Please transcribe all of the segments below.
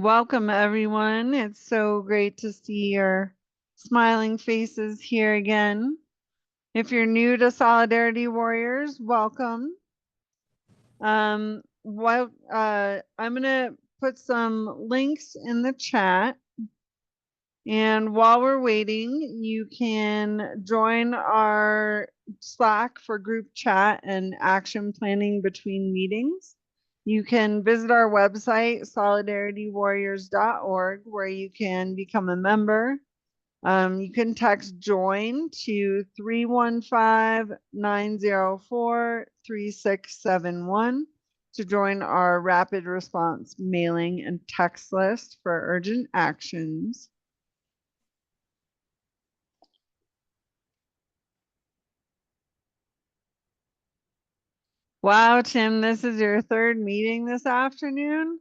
Welcome, everyone. It's so great to see your smiling faces here again. If you're new to Solidarity Warriors, welcome. I'm going to put some links in the chat. And while we're waiting, you can join our Slack for group chat and action planning between meetings. You can visit our website, solidaritywarriors.org, where you can become a member. You can text JOIN to 315-904-3671 to join our rapid response mailing and text list for urgent actions. Wow, Tim, this is your third meeting this afternoon?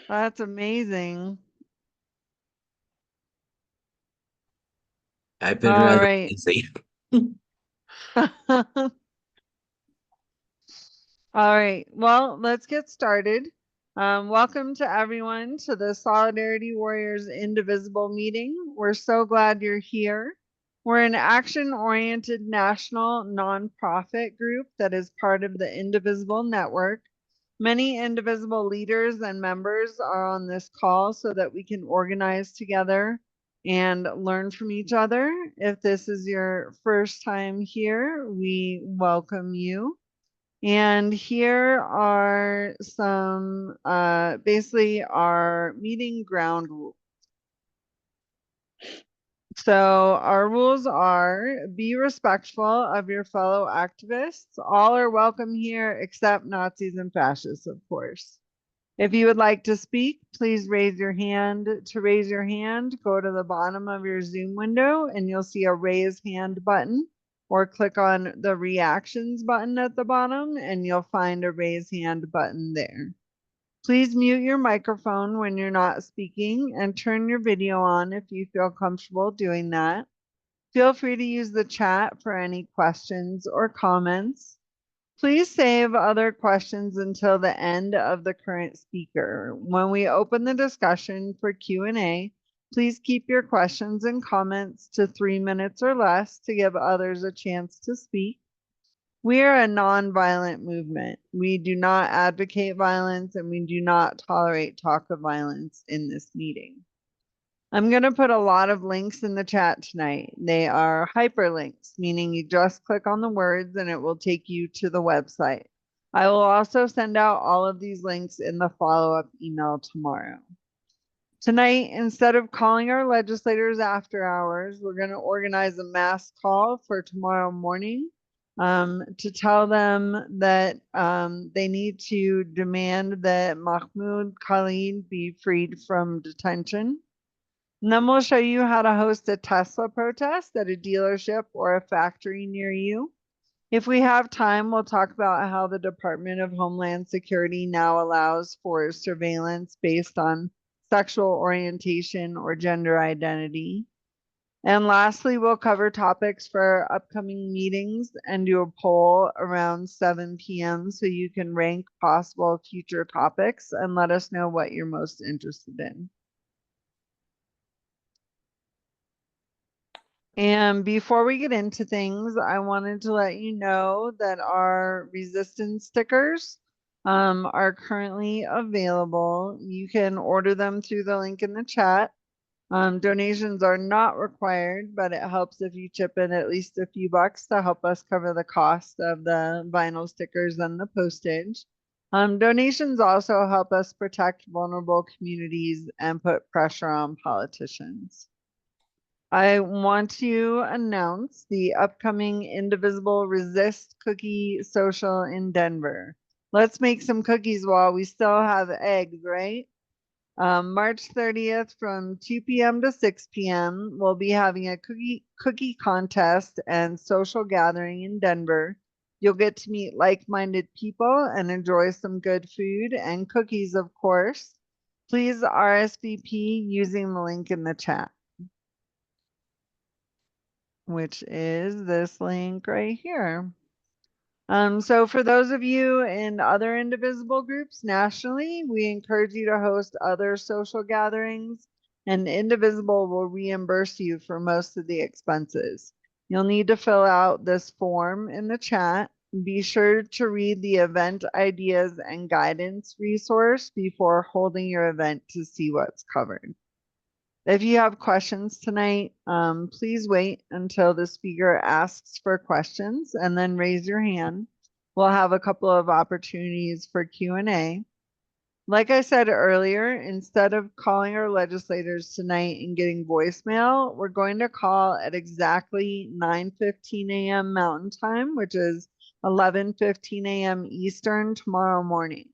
That's amazing. I've been All rather right. busy. All right, well, let's get started. Welcome to everyone to the Solidarity Warriors Indivisible meeting. We're so glad you're here. We're an action-oriented national nonprofit group that is part of the Indivisible Network. Many Indivisible leaders and members are on this call so that we can organize together and learn from each other. If this is your first time here, we welcome you. And here are some basically our meeting ground rules. So our rules are: be respectful of your fellow activists. All are welcome here except Nazis and fascists, of course. If you would like to speak, please raise your hand. To raise your hand, go to the bottom of your Zoom window and you'll see a raise hand button, or click on the reactions button at the bottom and you'll find a raise hand button there. Please mute your microphone when you're not speaking and turn your video on if you feel comfortable doing that. Feel free to use the chat for any questions or comments. Please save other questions until the end of the current speaker. When we open the discussion for Q&A, please keep your questions and comments to 3 minutes or less to give others a chance to speak. We are a nonviolent movement. We do not advocate violence and we do not tolerate talk of violence in this meeting. I'm going to put a lot of links in the chat tonight. They are hyperlinks, meaning you just click on the words and it will take you to the website. I will also send out all of these links in the follow-up email tomorrow. Tonight, instead of calling our legislators after hours, we're going to organize a mass call for tomorrow morning to tell them that they need to demand that Mahmoud Khalid be freed from detention. And then we'll show you how to host a Tesla protest at a dealership or a factory near you. If we have time, we'll talk about how the Department of Homeland Security now allows for surveillance based on sexual orientation or gender identity. And lastly, we'll cover topics for upcoming meetings and do a poll around 7 p.m. so you can rank possible future topics and let us know what you're most interested in. And before we get into things, I wanted to let you know that our resistance stickers are currently available. You can order them through the link in the chat. Donations are not required, but it helps if you chip in at least a few bucks to help us cover the cost of the vinyl stickers and the postage. Donations also help us protect vulnerable communities and put pressure on politicians. I want to announce the upcoming Indivisible Resist Cookie Social in Denver. Let's make some cookies while we still have eggs, right? March 30th from 2 p.m. to 6 p.m. We'll be having a cookie contest and social gathering in Denver. You'll get to meet like-minded people and enjoy some good food and cookies, of course. Please RSVP using the link in the chat, which is this link right here. So for those of you in other Indivisible groups nationally, we encourage you to host other social gatherings, and Indivisible will reimburse you for most of the expenses. You'll need to fill out this form in the chat. Be sure to read the event ideas and guidance resource before holding your event to see what's covered. If you have questions tonight, please wait until the speaker asks for questions and then raise your hand. We'll have a couple of opportunities for Q&A. Like I said earlier, instead of calling our legislators tonight and getting voicemail, we're going to call at exactly 9:15 a.m. Mountain Time, which is 11:15 a.m. Eastern tomorrow morning.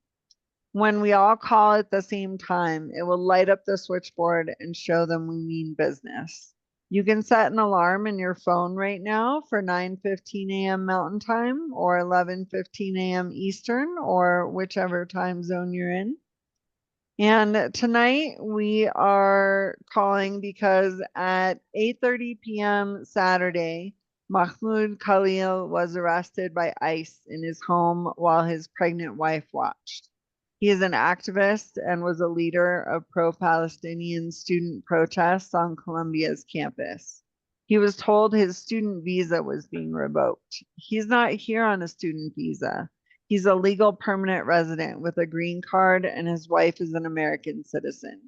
When we all call at the same time, it will light up the switchboard and show them we mean business. You can set an alarm in your phone right now for 9:15 a.m. Mountain Time or 11:15 a.m. Eastern, or whichever time zone you're in. And tonight we are calling because at 8:30 p.m. Saturday, Mahmoud Khalil was arrested by ICE in his home while his pregnant wife watched. He is an activist and was a leader of pro-Palestinian student protests on Columbia's campus. He was told his student visa was being revoked. He's not here on a student visa. He's a legal permanent resident with a green card, and his wife is an American citizen.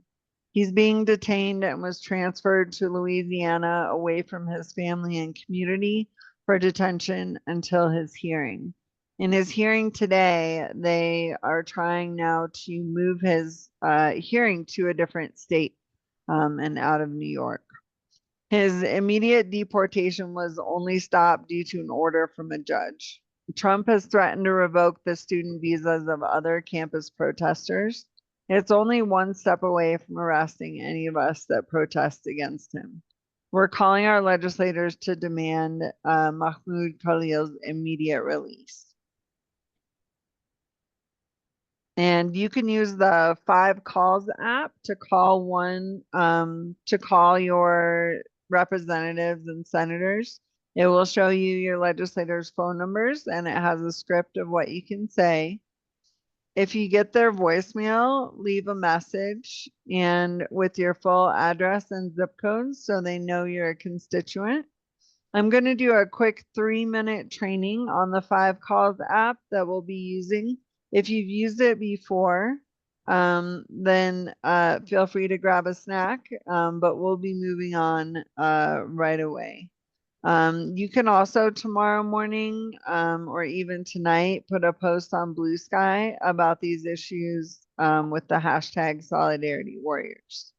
He's being detained and was transferred to Louisiana away from his family and community for detention until his hearing. In his hearing today, they are trying now to move his hearing to a different state and out of New York. His immediate deportation was only stopped due to an order from a judge. Trump has threatened to revoke the student visas of other campus protesters. It's only one step away from arresting any of us that protest against him. We're calling our legislators to demand Mahmoud Khalil's immediate release. And you can use the 5Calls app to call your representatives and senators. It will show you your legislators' phone numbers, and it has a script of what you can say. If you get their voicemail, leave a message and with your full address and zip codes so they know you're a constituent. I'm going to do a quick 3-minute training on the 5Calls app that we'll be using. If you've used it before, then feel free to grab a snack, but we'll be moving on right away. You can also tomorrow morning or even tonight put a post on Blue Sky about these issues with the hashtag Solidarity Warriors.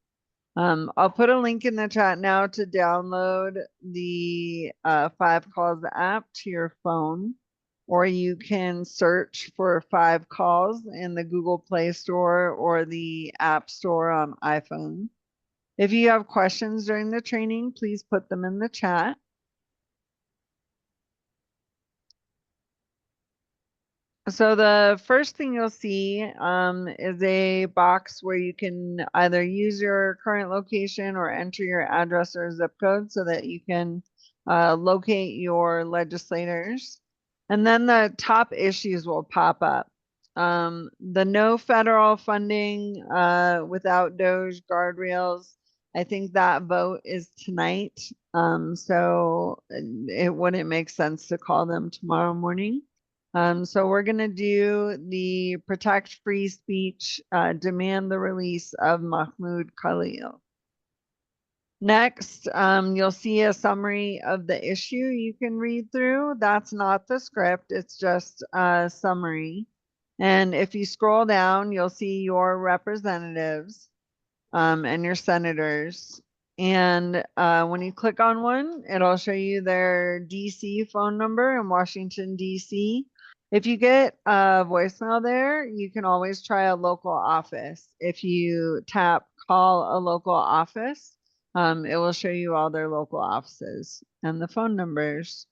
I'll put a link in the chat now to download the 5Calls app to your phone, or you can search for 5Calls in the Google Play Store or the App Store on iPhone. If you have questions during the training, please put them in the chat. So the first thing you'll see is a box where you can either use your current location or enter your address or zip code so that you can locate your legislators. And then the top issues will pop up. The no federal funding without DOGE guardrails. I think that vote is tonight. So it wouldn't make sense to call them tomorrow morning. So we're going to do the protect free speech, demand the release of Mahmoud Khalil. Next, you'll see a summary of the issue you can read through. That's not the script, it's just a summary. And if you scroll down, you'll see your representatives and your senators. And when you click on one, it'll show you their DC phone number in Washington, DC. If you get a voicemail there, you can always try a local office. If you tap call a local office, it will show you all their local offices and the phone numbers.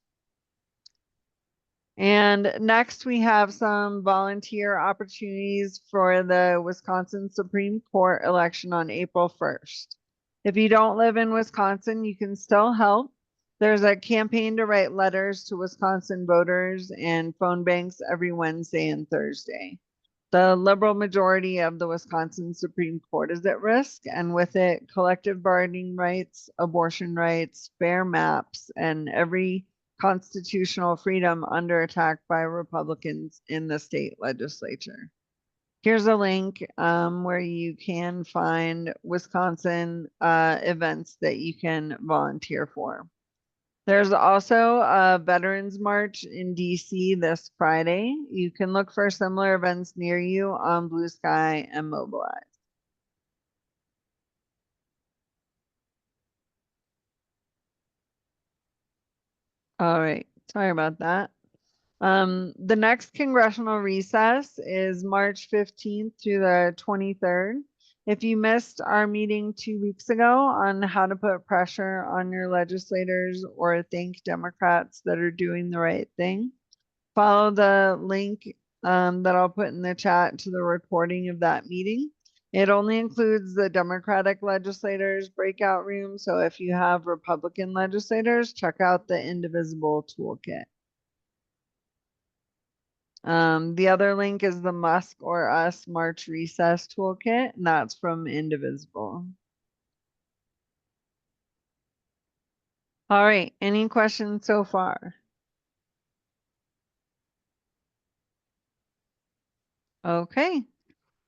And next we have some volunteer opportunities for the Wisconsin Supreme Court election on April 1st. If you don't live in Wisconsin, you can still help. There's a campaign to write letters to Wisconsin voters and phone banks every Wednesday and Thursday. The liberal majority of the Wisconsin Supreme Court is at risk, and with it, collective bargaining rights, abortion rights, fair maps, and every constitutional freedom under attack by Republicans in the state legislature. Here's a link where you can find Wisconsin events that you can volunteer for. There's also a Veterans March in DC this Friday. You can look for similar events near you on Blue Sky and Mobilize. All right, sorry about that. The next congressional recess is March 15th through the 23rd. If you missed our meeting 2 weeks ago on how to put pressure on your legislators or thank Democrats that are doing the right thing, follow the link that I'll put in the chat to the recording of that meeting. It only includes the Democratic legislators breakout room. So if you have Republican legislators, check out the Indivisible toolkit. The other link is the Musk or Us March Recess toolkit, and that's from Indivisible. All right, any questions so far? Okay.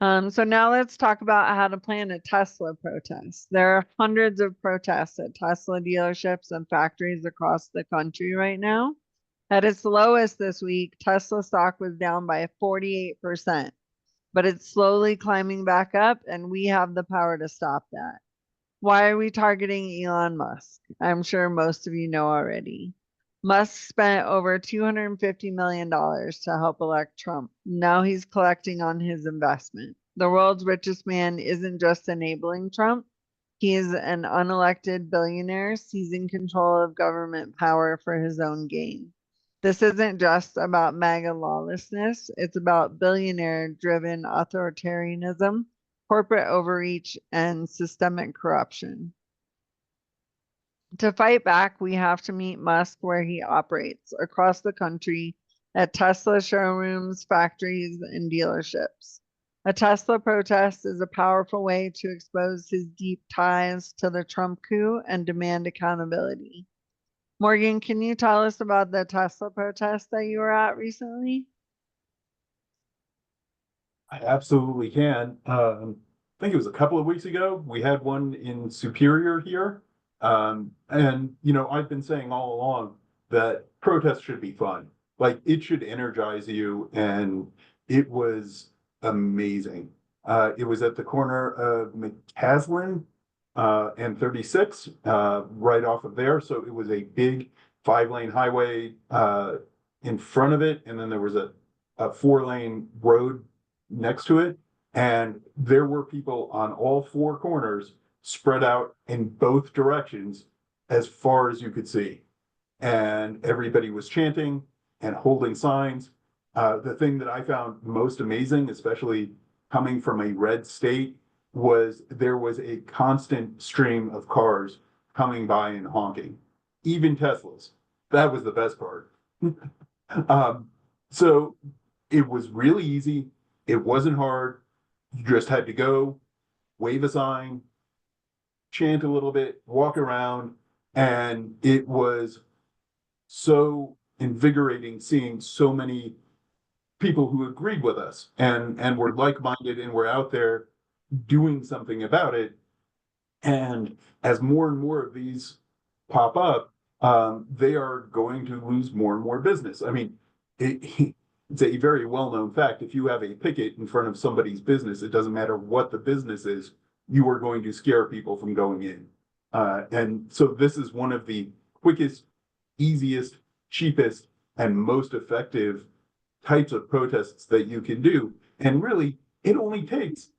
So now let's talk about how to plan a Tesla protest. There are hundreds of protests at Tesla dealerships and factories across the country right now. At its lowest this week, Tesla stock was down by 48%, but it's slowly climbing back up, and we have the power to stop that. Why are we targeting Elon Musk? I'm sure most of you know already. Musk spent over $250 million to help elect Trump. Now he's collecting on his investment. The world's richest man isn't just enabling Trump, he is an unelected billionaire seizing control of government power for his own gain. This isn't just about MAGA lawlessness, it's about billionaire driven authoritarianism, corporate overreach, and systemic corruption. To fight back, we have to meet Musk where he operates, across the country, at Tesla showrooms, factories, and dealerships. A Tesla protest is a powerful way to expose his deep ties to the Trump coup and demand accountability. Morgan, can you tell us about the Tesla protest that you were at recently? I absolutely can. I think it was a couple of weeks ago. We had one in Superior here. And, I've been saying all along that protests should be fun. Like, it should energize you. And it was amazing. It was at the corner of McCaslin and 36, right off of there. So it was a big 5-lane highway in front of it. And then there was a 4-lane road next to it. And there were people on all 4 corners spread out in both directions as far as you could see. And everybody was chanting and holding signs. The thing that I found most amazing, especially coming from a red state, was there was a constant stream of cars coming by and honking, even Teslas. That was the best part. So it was really easy. It wasn't hard. You just had to go, wave a sign, chant a little bit, walk around, and it was so invigorating seeing so many people who agreed with us and were like-minded and were out there doing something about it. And as more and more of these pop up, they are going to lose more and more business. I mean, it's a very well-known fact. If you have a picket in front of somebody's business, it doesn't matter what the business is, you are going to scare people from going in. And so this is one of the quickest, easiest, cheapest, and most effective types of protests that you can do. And really, it only takes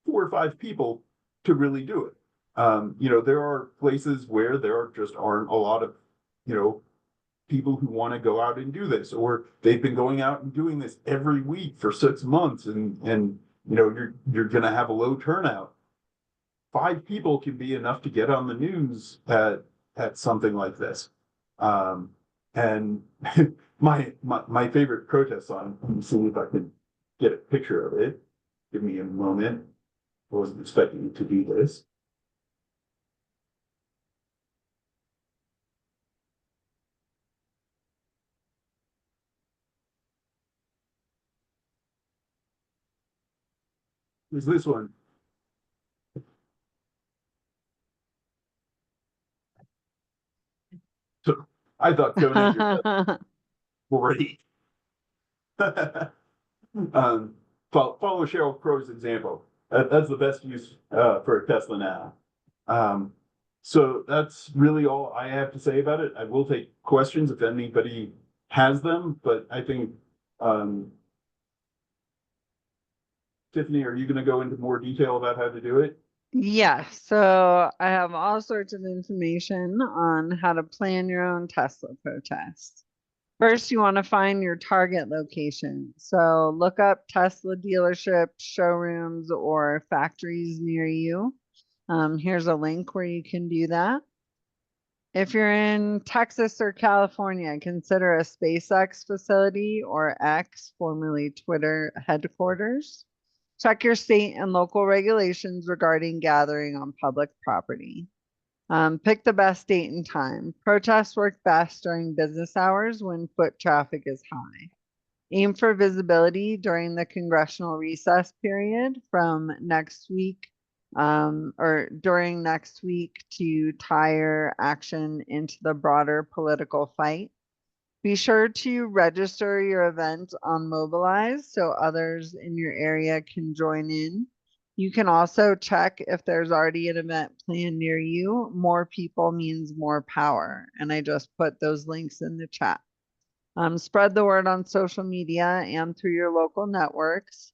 4 or 5 people to really do it. There are places where there just aren't a lot of, people who want to go out and do this, or they've been going out and doing this every week for 6 months, and you're going to have a low turnout. 5 people can be enough to get on the news at something like this. And my favorite protest song, let me see if I can get a picture of it. Give me a moment. I wasn't expecting to do this. Is this one? So I thought donate your Tesla great. Follow Cheryl Crow's example. That's the best use for a Tesla now. Um, so that's really all I have to say about it. I will take questions if anybody has them, but I think Tiffany, are you going to go into more detail about how to do it? Yeah, so I have all sorts of information on how to plan your own Tesla protest. First, you want to find your target location. So look up Tesla dealerships, showrooms, or factories near you. Here's a link where you can do that. If you're in Texas or California, consider a SpaceX facility or X, formerly Twitter headquarters. Check your state and local regulations regarding gathering on public property. Pick the best date and time. Protests work best during business hours when foot traffic is high. Aim for visibility during the congressional recess period from next week or during next week to tire action into the broader political fight. Be sure to register your event on Mobilize so others in your area can join in. You can also check if there's already an event planned near you. More people means more power. And I just put those links in the chat. Spread the word on social media and through your local networks.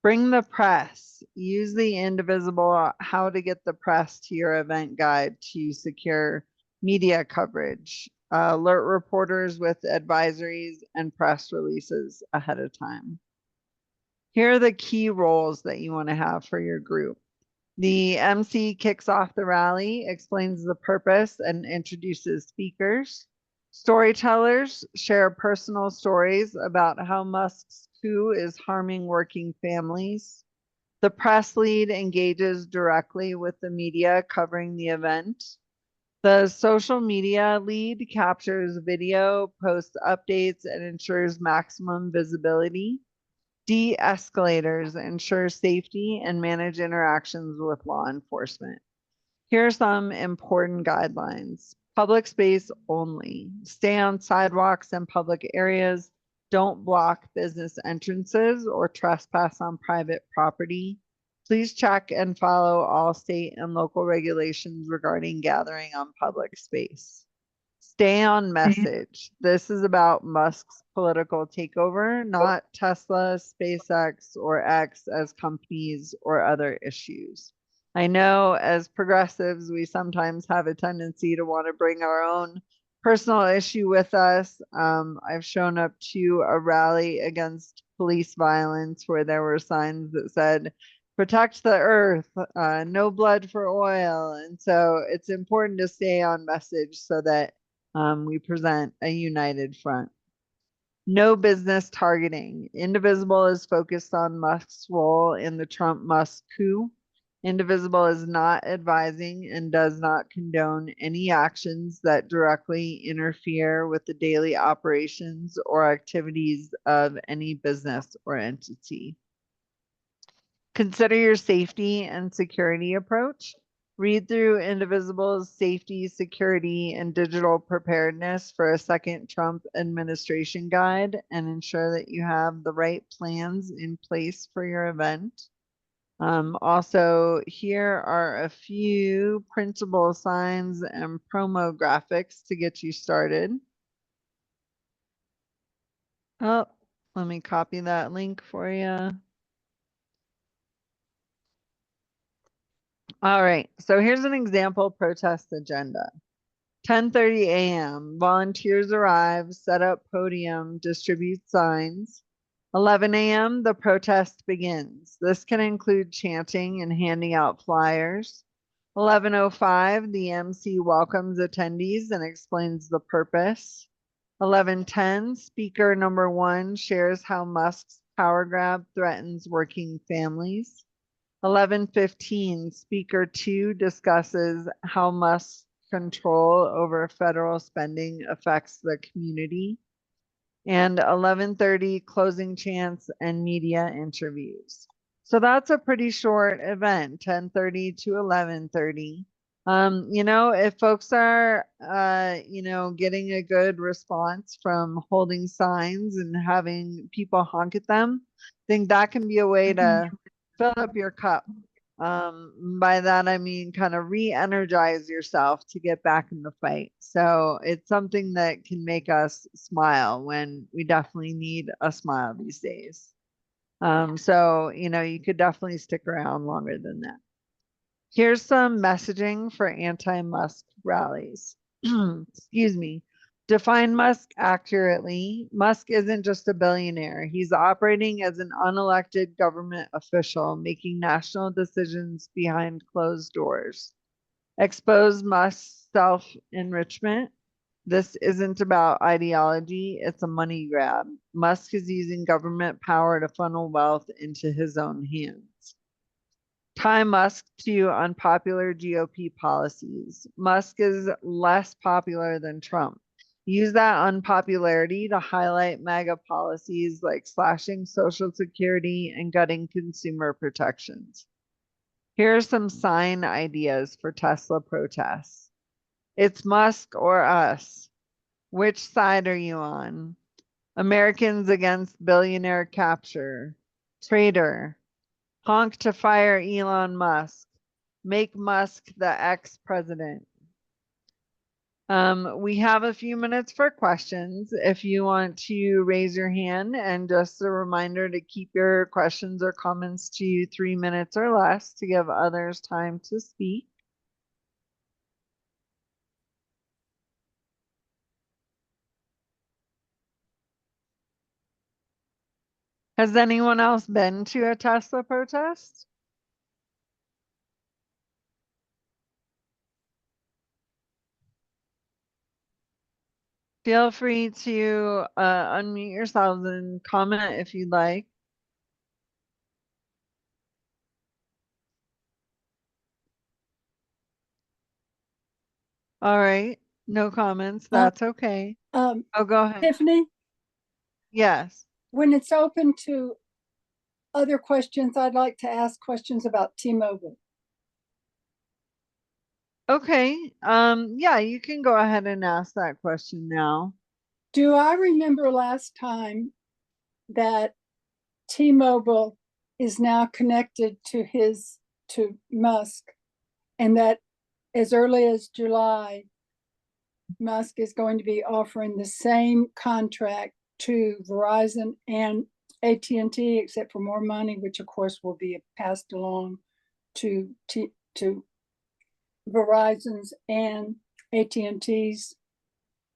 Bring the press. Use the Indivisible How to Get the Press to Your Event guide to secure media coverage. Alert reporters with advisories and press releases ahead of time. Here are the key roles that you want to have for your group. The MC kicks off the rally, explains the purpose, and introduces speakers. Storytellers share personal stories about how Musk's coup is harming working families. The press lead engages directly with the media covering the event. The social media lead captures video, posts updates, and ensures maximum visibility. De-escalators ensure safety and manage interactions with law enforcement. Here are some important guidelines. Public space only. Stay on sidewalks and public areas. Don't block business entrances or trespass on private property. Please check and follow all state and local regulations regarding gathering on public space. Stay on message. This is about Musk's political takeover, not Tesla, SpaceX, or X as companies or other issues. I know as progressives, we sometimes have a tendency to want to bring our own personal issue with us. I've shown up to a rally against police violence where there were signs that said, protect the earth, no blood for oil. And so it's important to stay on message so that we present a united front. No business targeting. Indivisible is focused on Musk's role in the Trump-Musk coup. Indivisible is not advising and does not condone any actions that directly interfere with the daily operations or activities of any business or entity. Consider your safety and security approach. Read through Indivisible's safety, security, and digital preparedness for a second Trump administration guide and ensure that you have the right plans in place for your event. Also, here are a few printable signs and promo graphics to get you started. Oh, let me copy that link for you. All right, so here's an example protest agenda. 10:30 a.m. Volunteers arrive, set up podium, distribute signs. 11 a.m. The protest begins. This can include chanting and handing out flyers. 11:05, the MC welcomes attendees and explains the purpose. 11:10, speaker number 1 shares how Musk's power grab threatens working families. 11:15, speaker 2 discusses how Musk's control over federal spending affects the community. And 11:30, closing chants and media interviews. So that's a pretty short event, 10:30 to 11:30. If folks are, getting a good response from holding signs and having people honk at them, I think that can be a way to fill up your cup. By that, I mean kind of re-energize yourself to get back in the fight. So it's something that can make us smile when we definitely need a smile these days. You could definitely stick around longer than that. Here's some messaging for anti-Musk rallies. Excuse me. Define Musk accurately. Musk isn't just a billionaire. He's operating as an unelected government official, making national decisions behind closed doors. Expose Musk's self-enrichment. This isn't about ideology, it's a money grab. Musk is using government power to funnel wealth into his own hands. Tie Musk to unpopular GOP policies. Musk is less popular than Trump. Use that unpopularity to highlight MAGA policies like slashing Social Security and gutting consumer protections. Here are some sign ideas for Tesla protests. It's Musk or us. Which side are you on? Americans against billionaire capture. Traitor. Honk to fire Elon Musk. Make Musk the ex-president. We have a few minutes for questions. If you want to raise your hand, and just a reminder to keep your questions or comments to 3 minutes or less to give others time to speak. Has anyone else been to a Tesla protest? Feel free to unmute yourselves and comment if you'd like. All right, no comments, that's okay. Oh, go ahead. Tiffany, Yes. when it's open to other questions, I'd like to ask questions about T-Mobile. Okay, yeah, you can go ahead and ask that question now. Do I remember last time that T-Mobile is now connected to Musk, and that as early as July, Musk is going to be offering the same contract to Verizon and AT&T, except for more money, which of course will be passed along to Verizon's and AT&T's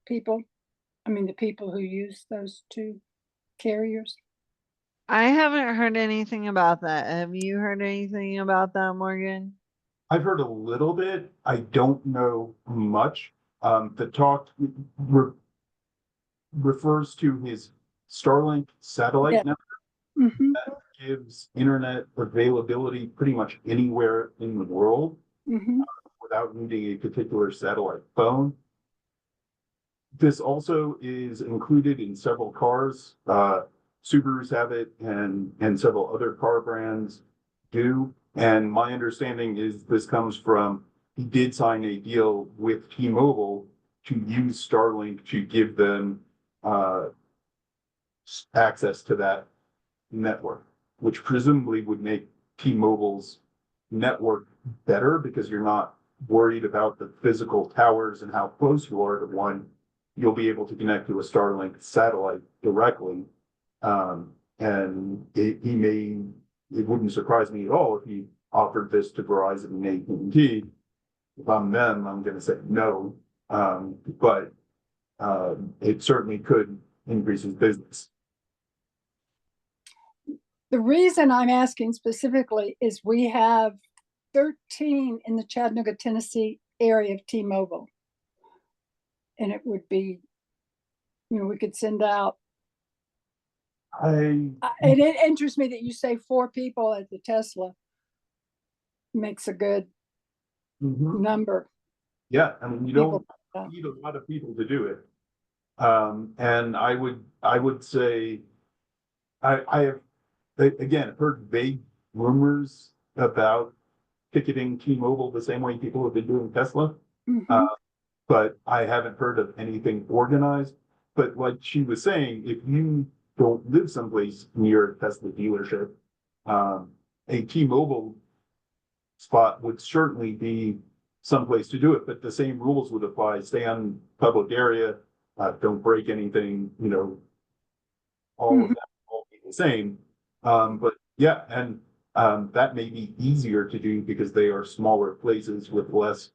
people. I mean, the people who use those two carriers. I haven't heard anything about that. Have you heard anything about that, Morgan? I've heard a little bit. I don't know much. The talk refers to his Starlink satellite network that gives internet availability pretty much anywhere in the world without needing a particular satellite phone. This also is included in several cars. Subarus have it, and several other car brands do. And my understanding is this comes from, he did sign a deal with T-Mobile to use Starlink to give them access to that network, which presumably would make T-Mobile's network better because you're not worried about the physical towers and how close you are to one. You'll be able to connect to a Starlink satellite directly. And it wouldn't surprise me at all if he offered this to Verizon and AT&T. If I'm them, I'm going to say no. But it certainly could increase his business. The reason I'm asking specifically is we have 13 in the Chattanooga, Tennessee area of T-Mobile. And it would be, we could send out. And it interests me that you say 4 people at the Tesla. Makes a good number. Yeah, I mean, you don't need a lot of people to do it. And I would say, I have, again, heard vague rumors about ticketing T-Mobile the same way people have been doing Tesla. But I haven't heard of anything organized. But like she was saying, if you don't live someplace near a Tesla dealership, a T-Mobile spot would certainly be someplace to do it, but the same rules would apply. Stay on public area, don't break anything, all of that all be the same. But yeah, and that may be easier to do because they are smaller places with less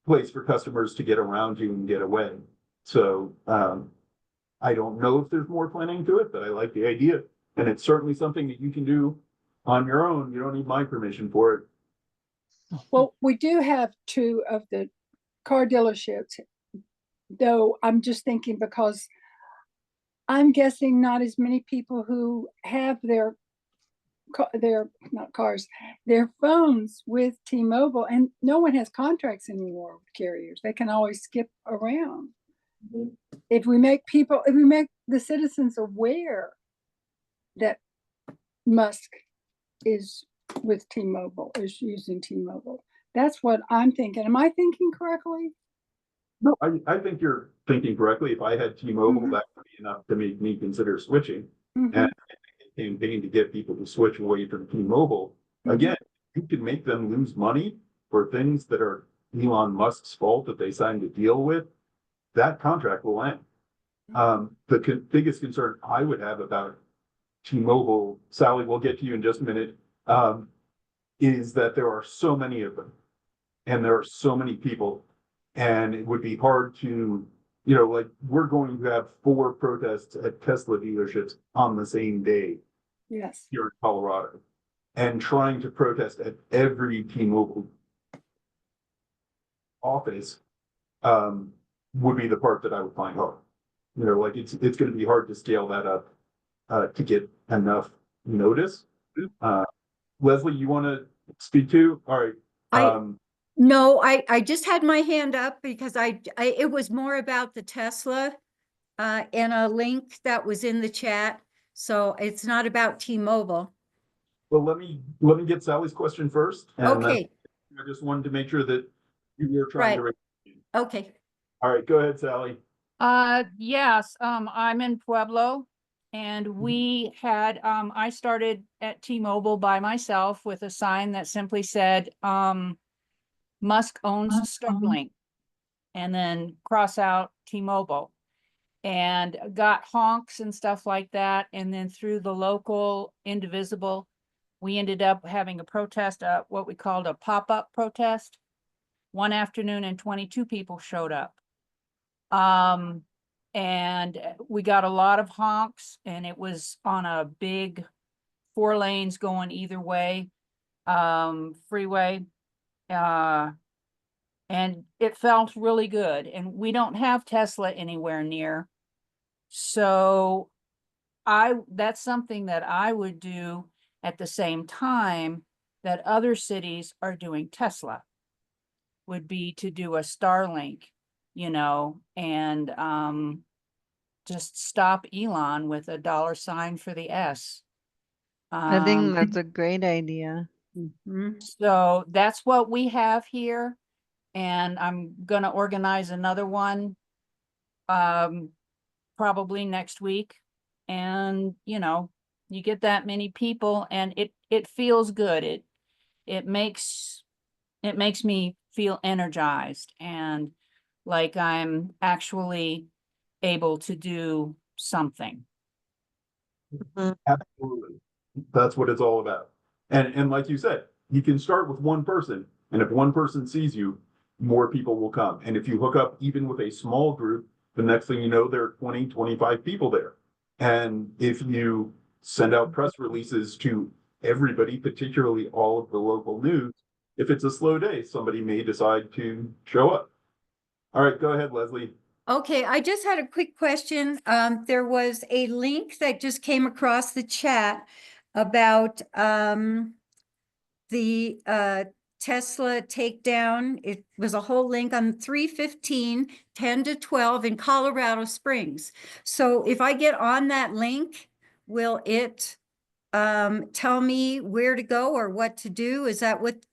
place for customers to get around you and get away. So I don't know if there's more planning to it, but I like the idea. And it's certainly something that you can do on your own. You don't need my permission for it. Well, we do have 2 of the car dealerships, though I'm just thinking because I'm guessing not as many people who have their not cars, their phones with T-Mobile, and no one has contracts anymore with carriers. They can always skip around. If we make the citizens aware that Musk is with T-Mobile, is using T-Mobile, that's what I'm thinking. Am I thinking correctly? No, I think you're thinking correctly. If I had T-Mobile, that would be enough to make me consider switching. And campaign to get people to switch away from T-Mobile. Again, you can make them lose money for things that are Elon Musk's fault that they signed a deal with. That contract will end. The biggest concern I would have about T-Mobile, Sally, we'll get to you in just a minute, is that there are so many of them and there are so many people, and it would be hard to, like we're going to have 4 protests at Tesla dealerships on the same day. Yes. Here in Colorado, and trying to protest at every T-Mobile office would be the part that I would find hard. Like it's going to be hard to scale that up to get enough notice. Leslie, you want to speak to? All right. No, I just had my hand up because it was more about the Tesla and a link that was in the chat. So it's not about T-Mobile. Well, let me get Sally's question first. And Okay. I just wanted to make sure that you were trying to. Okay. All right, go ahead, Sally. Yes, I'm in Pueblo, and we had, I started at T-Mobile by myself with a sign that simply said, Musk owns Starlink, and then cross out T-Mobile, and got honks and stuff like that. And then through the local Indivisible, we ended up having a protest, what we called a pop-up protest, one afternoon, and 22 people showed up. And we got a lot of honks, and it was on a big 4 lanes going either way, freeway. And it felt really good. And we don't have Tesla anywhere near. So that's something that I would do at the same time that other cities are doing Tesla, would be to do a Starlink, and just stop Elon with a $sign for the S. I think that's a great idea. So that's what we have here. And I'm going to organize another one probably next week. And, you get that many people, and it feels good. It makes me feel energized and like I'm actually able to do something. Absolutely. That's what it's all about. And like you said, you can start with one person, and if one person sees you, more people will come. And if you hook up even with a small group, the next thing you know, there are 20, 25 people there. And if you send out press releases to everybody, particularly all of the local news, if it's a slow day, somebody may decide to show up. All right, go ahead, Leslie. Okay, I just had a quick question. There was a link that just came across the chat about the Tesla takedown. It was a whole link on 3/15, 10 to 12 in Colorado Springs. So if I get on that link, will it tell me where to go or what to do? Is that what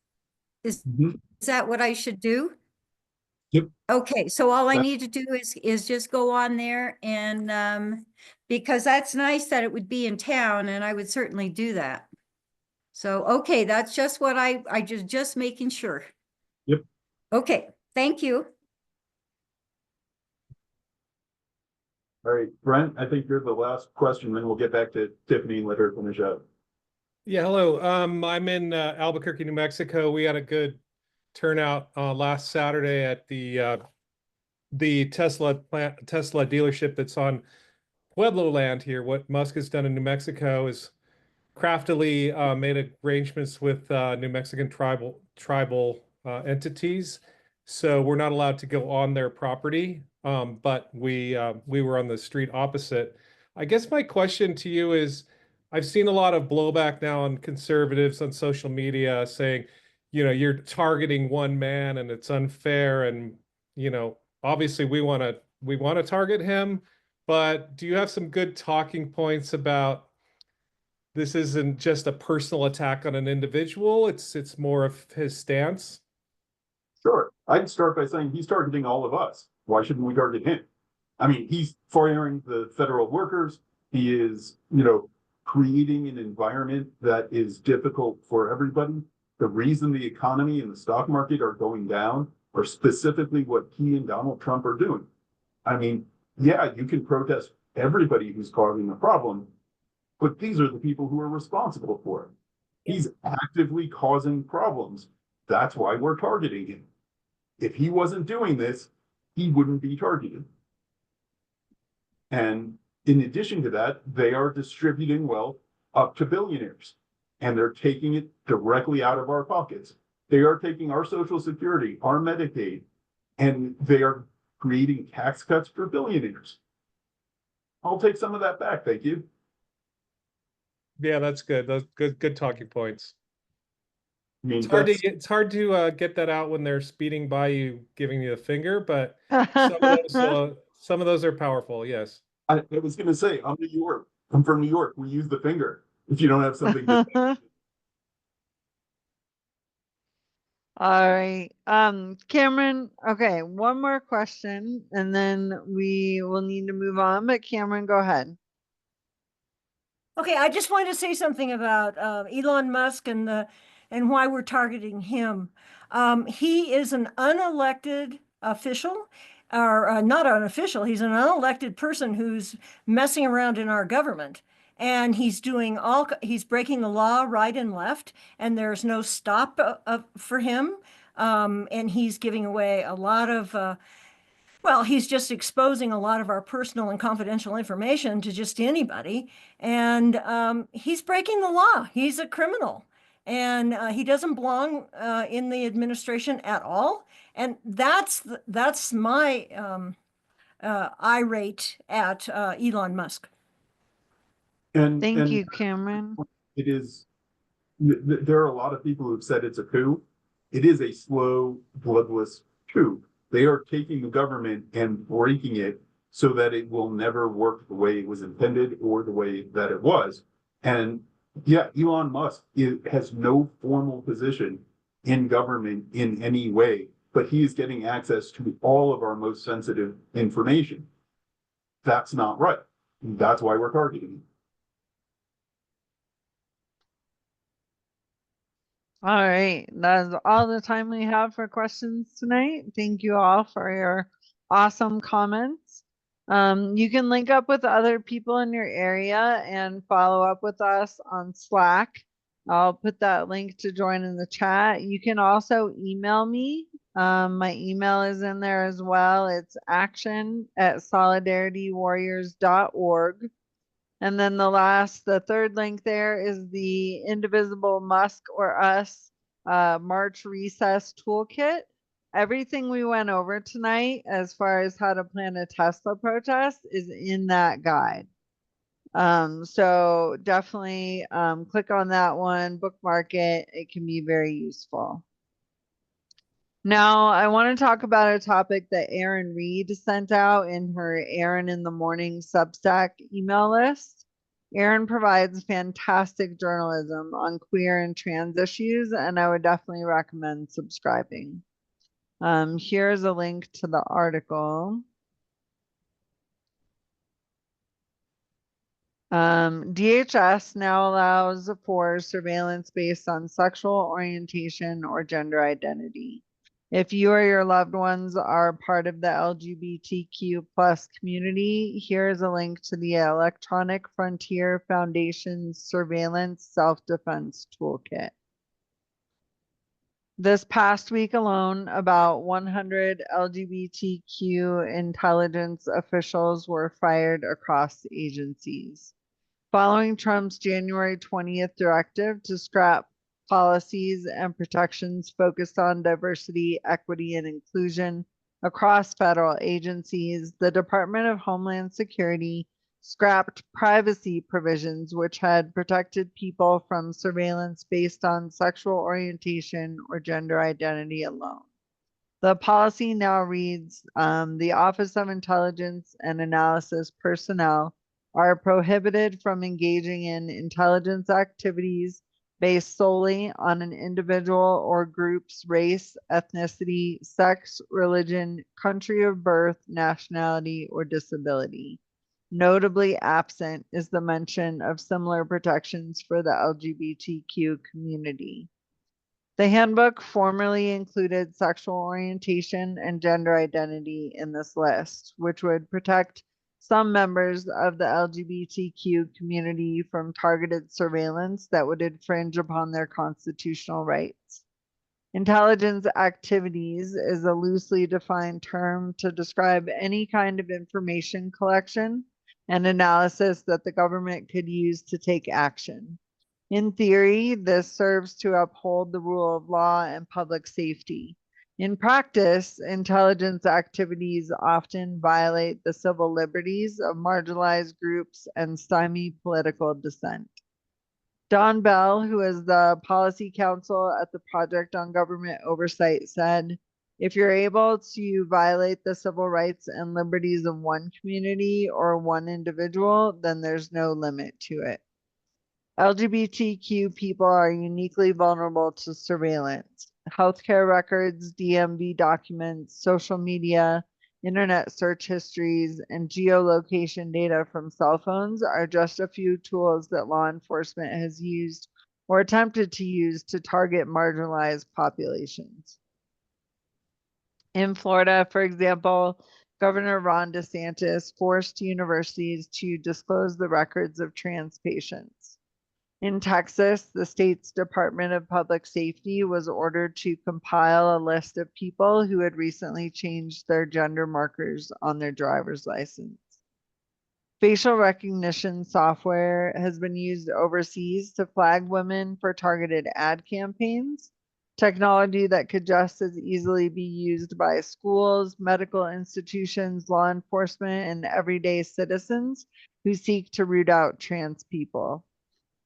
Mhm. is that what I should do? Yep. Okay, so all I That- need to do is just go on there and because that's nice that it would be in town and I would certainly do that. So okay, that's just what I just making sure. Yep. Okay, thank you. All right, Brent, I think you're the last question, then we'll get back to Tiffany and let her finish up. Yeah, hello. I'm in Albuquerque, New Mexico. We had a good turnout last Saturday at the Tesla dealership that's on Pueblo land here. What Musk has done in New Mexico is craftily made arrangements with New Mexican tribal entities. So we're not allowed to go on their property, but we were on the street opposite. I guess my question to you is, I've seen a lot of blowback now on conservatives on social media saying, you're targeting one man and it's unfair, and obviously we want to target him, but do you have some good talking points about this isn't just a personal attack on an individual, it's more of his stance? Sure. I'd start by saying he's targeting all of us. Why shouldn't we target him? I mean, he's firing the federal workers. He is, creating an environment that is difficult for everybody. The reason the economy and the stock market are going down are specifically what he and Donald Trump are doing. I mean, yeah, you can protest everybody who's causing the problem, but these are the people who are responsible for it. He's actively causing problems. That's why we're targeting him. If he wasn't doing this, he wouldn't be targeted. And in addition to that, they are distributing wealth up to billionaires, and they're taking it directly out of our pockets. They are taking our Social Security, our Medicaid, and they are creating tax cuts for billionaires. I'll take some of that back, thank you. Yeah, that's good. Those good talking points. I mean, It's hard to get that out when they're speeding by you, giving you a finger, but some of those are powerful. Yes. I was going to say, I'm New York. I'm from New York. We use the finger if you don't have something to say. All right. Cameron, okay, one more question and then we will need to move on, but Cameron, go ahead. Okay, I just wanted to say something about Elon Musk and why we're targeting him. He is an unelected official, or not an official. He's an unelected person who's messing around in our government, and he's breaking the law right and left, and there's no stop for him. And he's giving away a lot of. Well, he's just exposing a lot of our personal and confidential information to just anybody. And he's breaking the law. He's a criminal. And he doesn't belong in the administration at all. And that's my irate at Elon Musk. Thank you, Cameron. It is, there are a lot of people who've said it's a coup. It is a slow, bloodless coup. They are taking the government and breaking it so that it will never work the way it was intended or the way that it was. And yeah, Elon Musk has no formal position in government in any way, but he is getting access to all of our most sensitive information. That's not right. That's why we're targeting him. All right, that's all the time we have for questions tonight. Thank you all for your awesome comments. You can link up with other people in your area and follow up with us on Slack. I'll put that link to join in the chat. You can also email me. My email is in there as well. It's action@solidaritywarriors.org. And then the third link there is the Indivisible Musk or Us March recess toolkit. Everything we went over tonight as far as how to plan a Tesla protest is in that guide. So definitely click on that one, bookmark it. It can be very useful. Now, I want to talk about a topic that Erin Reed sent out in her Erin in the Morning Substack email list. Erin provides fantastic journalism on queer and trans issues, and I would definitely recommend subscribing. Here's a link to the article. DHS now allows for surveillance based on sexual orientation or gender identity. If you or your loved ones are part of the LGBTQ plus community, here is a link to the Electronic Frontier Foundation's Surveillance Self-Defense Toolkit. This past week alone, about 100 LGBTQ intelligence officials were fired across agencies. Following Trump's January 20th directive to scrap policies and protections focused on diversity, equity, and inclusion across federal agencies, the Department of Homeland Security scrapped privacy provisions which had protected people from surveillance based on sexual orientation or gender identity alone. The policy now reads, the Office of Intelligence and Analysis personnel are prohibited from engaging in intelligence activities based solely on an individual or group's race, ethnicity, sex, religion, country of birth, nationality, or disability. Notably absent is the mention of similar protections for the LGBTQ community. The handbook formerly included sexual orientation and gender identity in this list, which would protect some members of the LGBTQ community from targeted surveillance that would infringe upon their constitutional rights. Intelligence activities is a loosely defined term to describe any kind of information collection and analysis that the government could use to take action. In theory, this serves to uphold the rule of law and public safety. In practice, intelligence activities often violate the civil liberties of marginalized groups and stymie political dissent. Don Bell, who is the policy counsel at the Project on Government Oversight, said, if you're able to violate the civil rights and liberties of one community or one individual, then there's no limit to it. LGBTQ people are uniquely vulnerable to surveillance. Healthcare records, DMV documents, social media, internet search histories, and geolocation data from cell phones are just a few tools that law enforcement has used or attempted to use to target marginalized populations. In Florida, for example, Governor Ron DeSantis forced universities to disclose the records of trans patients. In Texas, the state's Department of Public Safety was ordered to compile a list of people who had recently changed their gender markers on their driver's license. Facial recognition software has been used overseas to flag women for targeted ad campaigns, technology that could just as easily be used by schools, medical institutions, law enforcement, and everyday citizens who seek to root out trans people.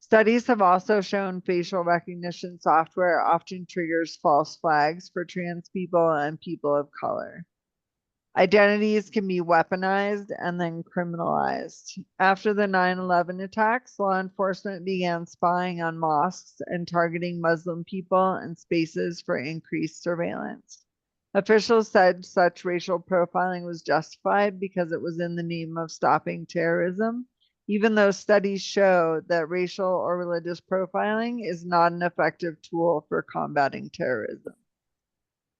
Studies have also shown facial recognition software often triggers false flags for trans people and people of color. Identities can be weaponized and then criminalized. After the 9/11 attacks, law enforcement began spying on mosques and targeting Muslim people and spaces for increased surveillance. Officials said such racial profiling was justified because it was in the name of stopping terrorism, even though studies show that racial or religious profiling is not an effective tool for combating terrorism.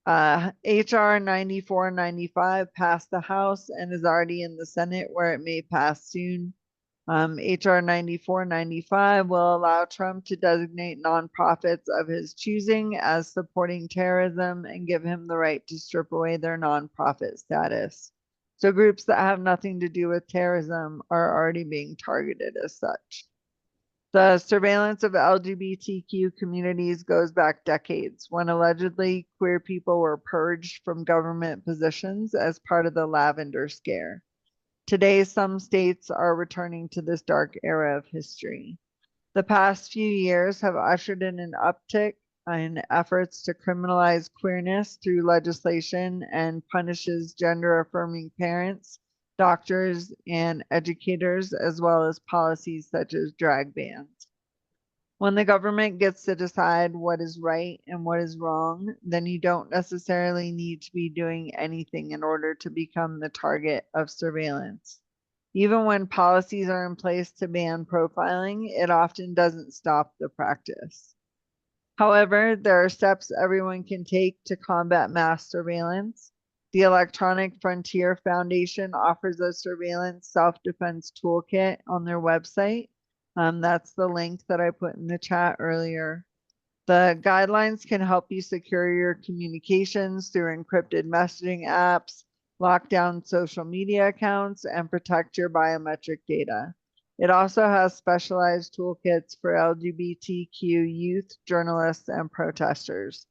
HR 9495 passed the House and is already in the Senate, where it may pass soon. HR 9495 will allow Trump to designate nonprofits of his choosing as supporting terrorism and give him the right to strip away their nonprofit status. So groups that have nothing to do with terrorism are already being targeted as such. The surveillance of LGBTQ communities goes back decades when allegedly queer people were purged from government positions as part of the Lavender Scare. Today, some states are returning to this dark era of history. The past few years have ushered in an uptick in efforts to criminalize queerness through legislation and punishes gender affirming parents, doctors, and educators, as well as policies such as drag bans. When the government gets to decide what is right and what is wrong, then you don't necessarily need to be doing anything in order to become the target of surveillance. Even when policies are in place to ban profiling, it often doesn't stop the practice. However, there are steps everyone can take to combat mass surveillance. The Electronic Frontier Foundation offers a surveillance self-defense toolkit on their website. That's the link that I put in the chat earlier. The guidelines can help you secure your communications through encrypted messaging apps, lock down social media accounts, and protect your biometric data. It also has specialized toolkits for LGBTQ youth, journalists, and protesters.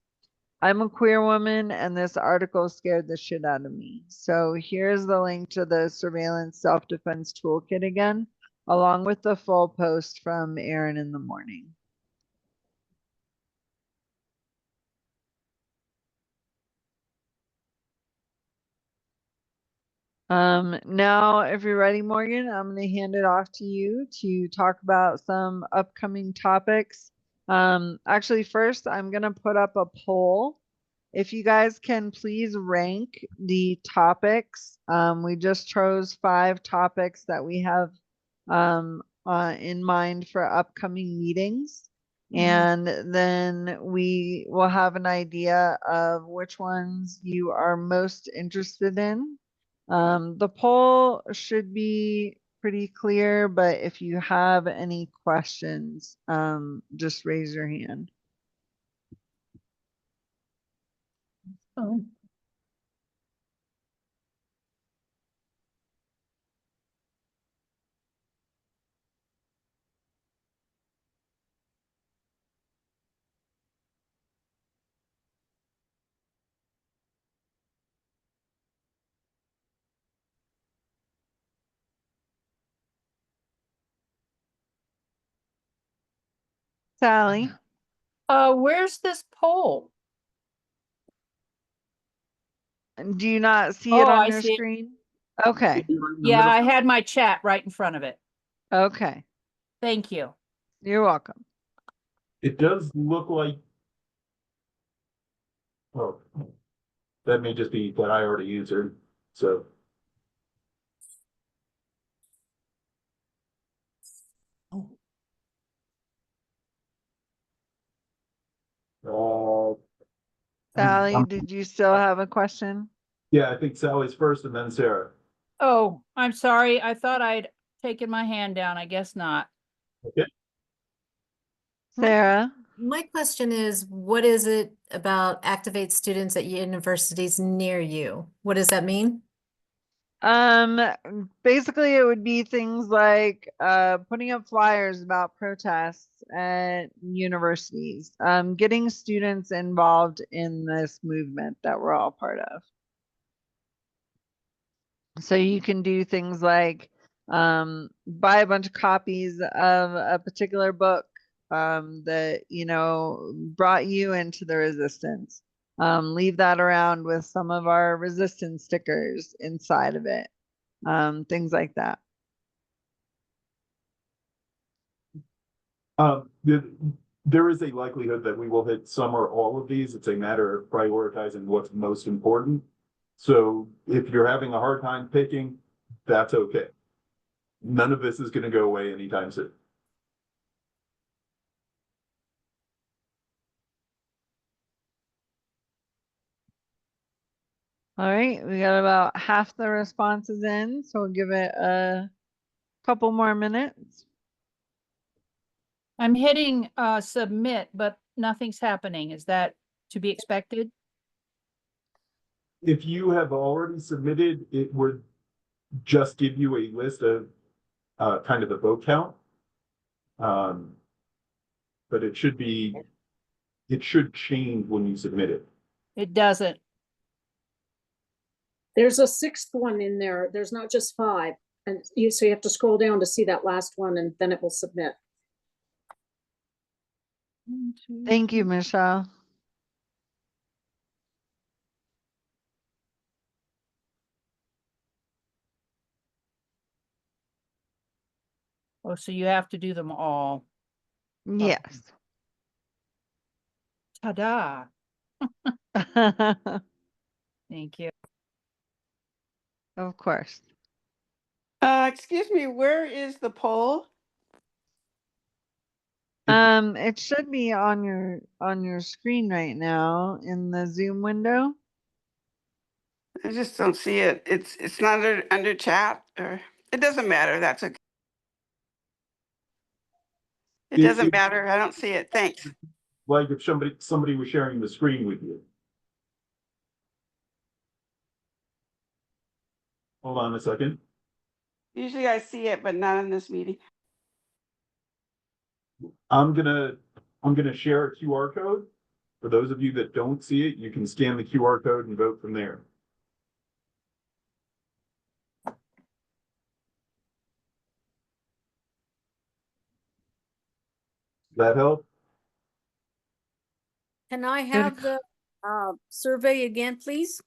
I'm a queer woman, and this article scared the shit out of me. So here's the link to the surveillance self-defense toolkit again, along with the full post from Aaron in the morning. Now, if you're ready, Morgan, I'm going to hand it off to you to talk about some upcoming topics. Actually, first, I'm going to put up a poll. If you guys can please rank the topics. We just chose 5 topics that we have in mind for upcoming meetings. And then we will have an idea of which ones you are most interested in. The poll should be pretty clear, but if you have any questions, just raise your hand. Oh. Sally, Where's this poll? do you not see it Oh, on I your see it. screen? Okay, Yeah, I had my chat right in front of it. okay. Thank you. You're welcome. It does look like, well, that may just be that I already answered, so. Uh, Sally, did you still have a question? yeah, I think Sally's first and then Sarah. Oh, I'm sorry. I thought I'd taken my hand down. I guess not. Okay. Sarah? My question is, what is it about activate students at universities near you? What does that mean? Basically it would be things like putting up flyers about protests at universities, getting students involved in this movement that we're all part of. So you can do things like buy a bunch of copies of a particular book that brought you into the resistance. Leave that around with some of our resistance stickers inside of it. Things like that. There is a likelihood that we will hit some or all of these. It's a matter of prioritizing what's most important. So if you're having a hard time picking, that's okay. None of this is going to go away anytime soon. All right, we got about half the responses in, so we'll give it a couple more minutes. I'm hitting submit, but nothing's happening. Is that to be expected? If you have already submitted, it would just give you a list of kind of the vote count. But it should change when you submit it. It doesn't. There's a sixth one in there. There's not just five. And so you have to scroll down to see that last one and then it will submit. Thank you, Michelle. Oh, so you have to do them all. Yes. Ta-da. Thank you. Of course. Excuse me, where is the poll? It should be on your screen right now in the Zoom window. I just don't see it. It's not under chat, or it doesn't matter. That's okay. It doesn't matter. I don't see it. Thanks. Like if somebody was sharing the screen with you. Hold on a second. Usually I see it, but not in this meeting. I'm gonna share a QR code. For those of you that don't see it, you can scan the QR code and vote from there. That help? Can I have the survey again, please?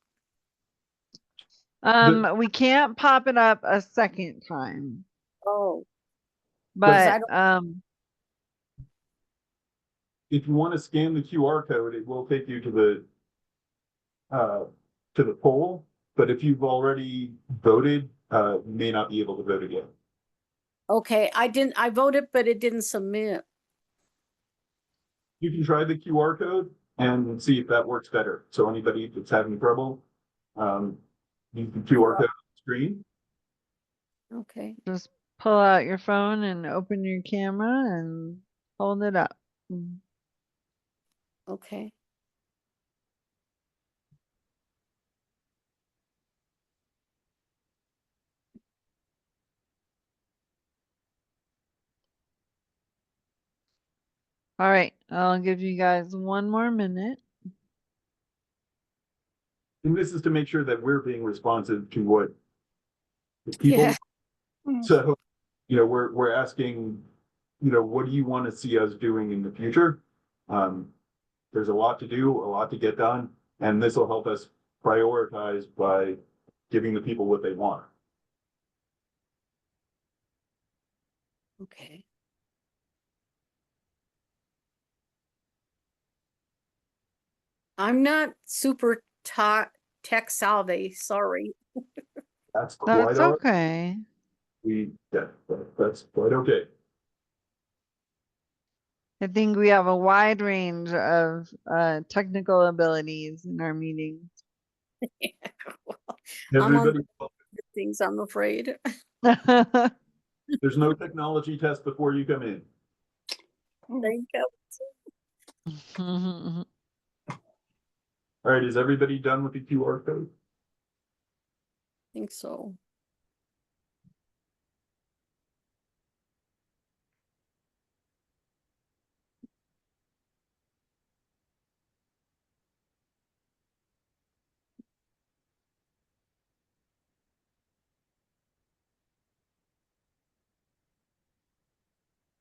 We can't pop it up a second time, Oh, but If you want to scan the QR code, it will take you to the poll. But if you've already voted, you may not be able to vote again. okay. I voted, but it didn't submit. You can try the QR code and see if that works better. So anybody that's having trouble, use the QR code on the screen. Okay. just pull out your phone and open your camera and hold it up. Okay. All right, I'll give you guys one more minute. And this is to make sure that we're being responsive to what the people. Yeah. So, we're asking, what do you want to see us doing in the future? There's a lot to do, a lot to get done, and this will help us prioritize by giving the people what they want. Okay. I'm not super tech savvy, sorry. That's quite That's all right. okay. That's quite okay. I think we have a wide range of technical abilities in our meetings. Well, I'm on Everybody, things, I'm afraid. there's no technology test before you come in. Thank you. All right, is everybody done with the QR code? I think so.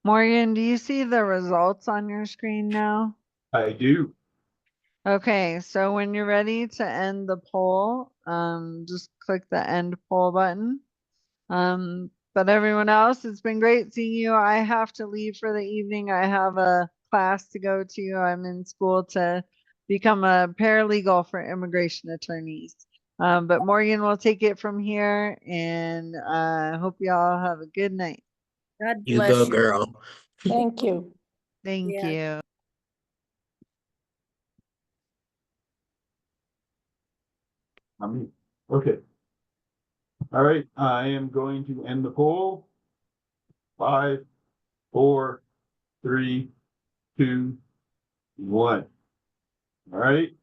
Morgan, do you see the results on your screen now? I do. Okay, so when you're ready to end the poll, just click the end poll button. But everyone else, it's been great seeing you. I have to leave for the evening. I have a class to go to. I'm in school to become a paralegal for immigration attorneys. But Morgan will take it from here, and I hope you all have a good night. God You bless go, you. girl. Thank you. Thank Yeah. you. Okay. All right, I am going to end the poll. 5, 4, 3, 2, 1. All right.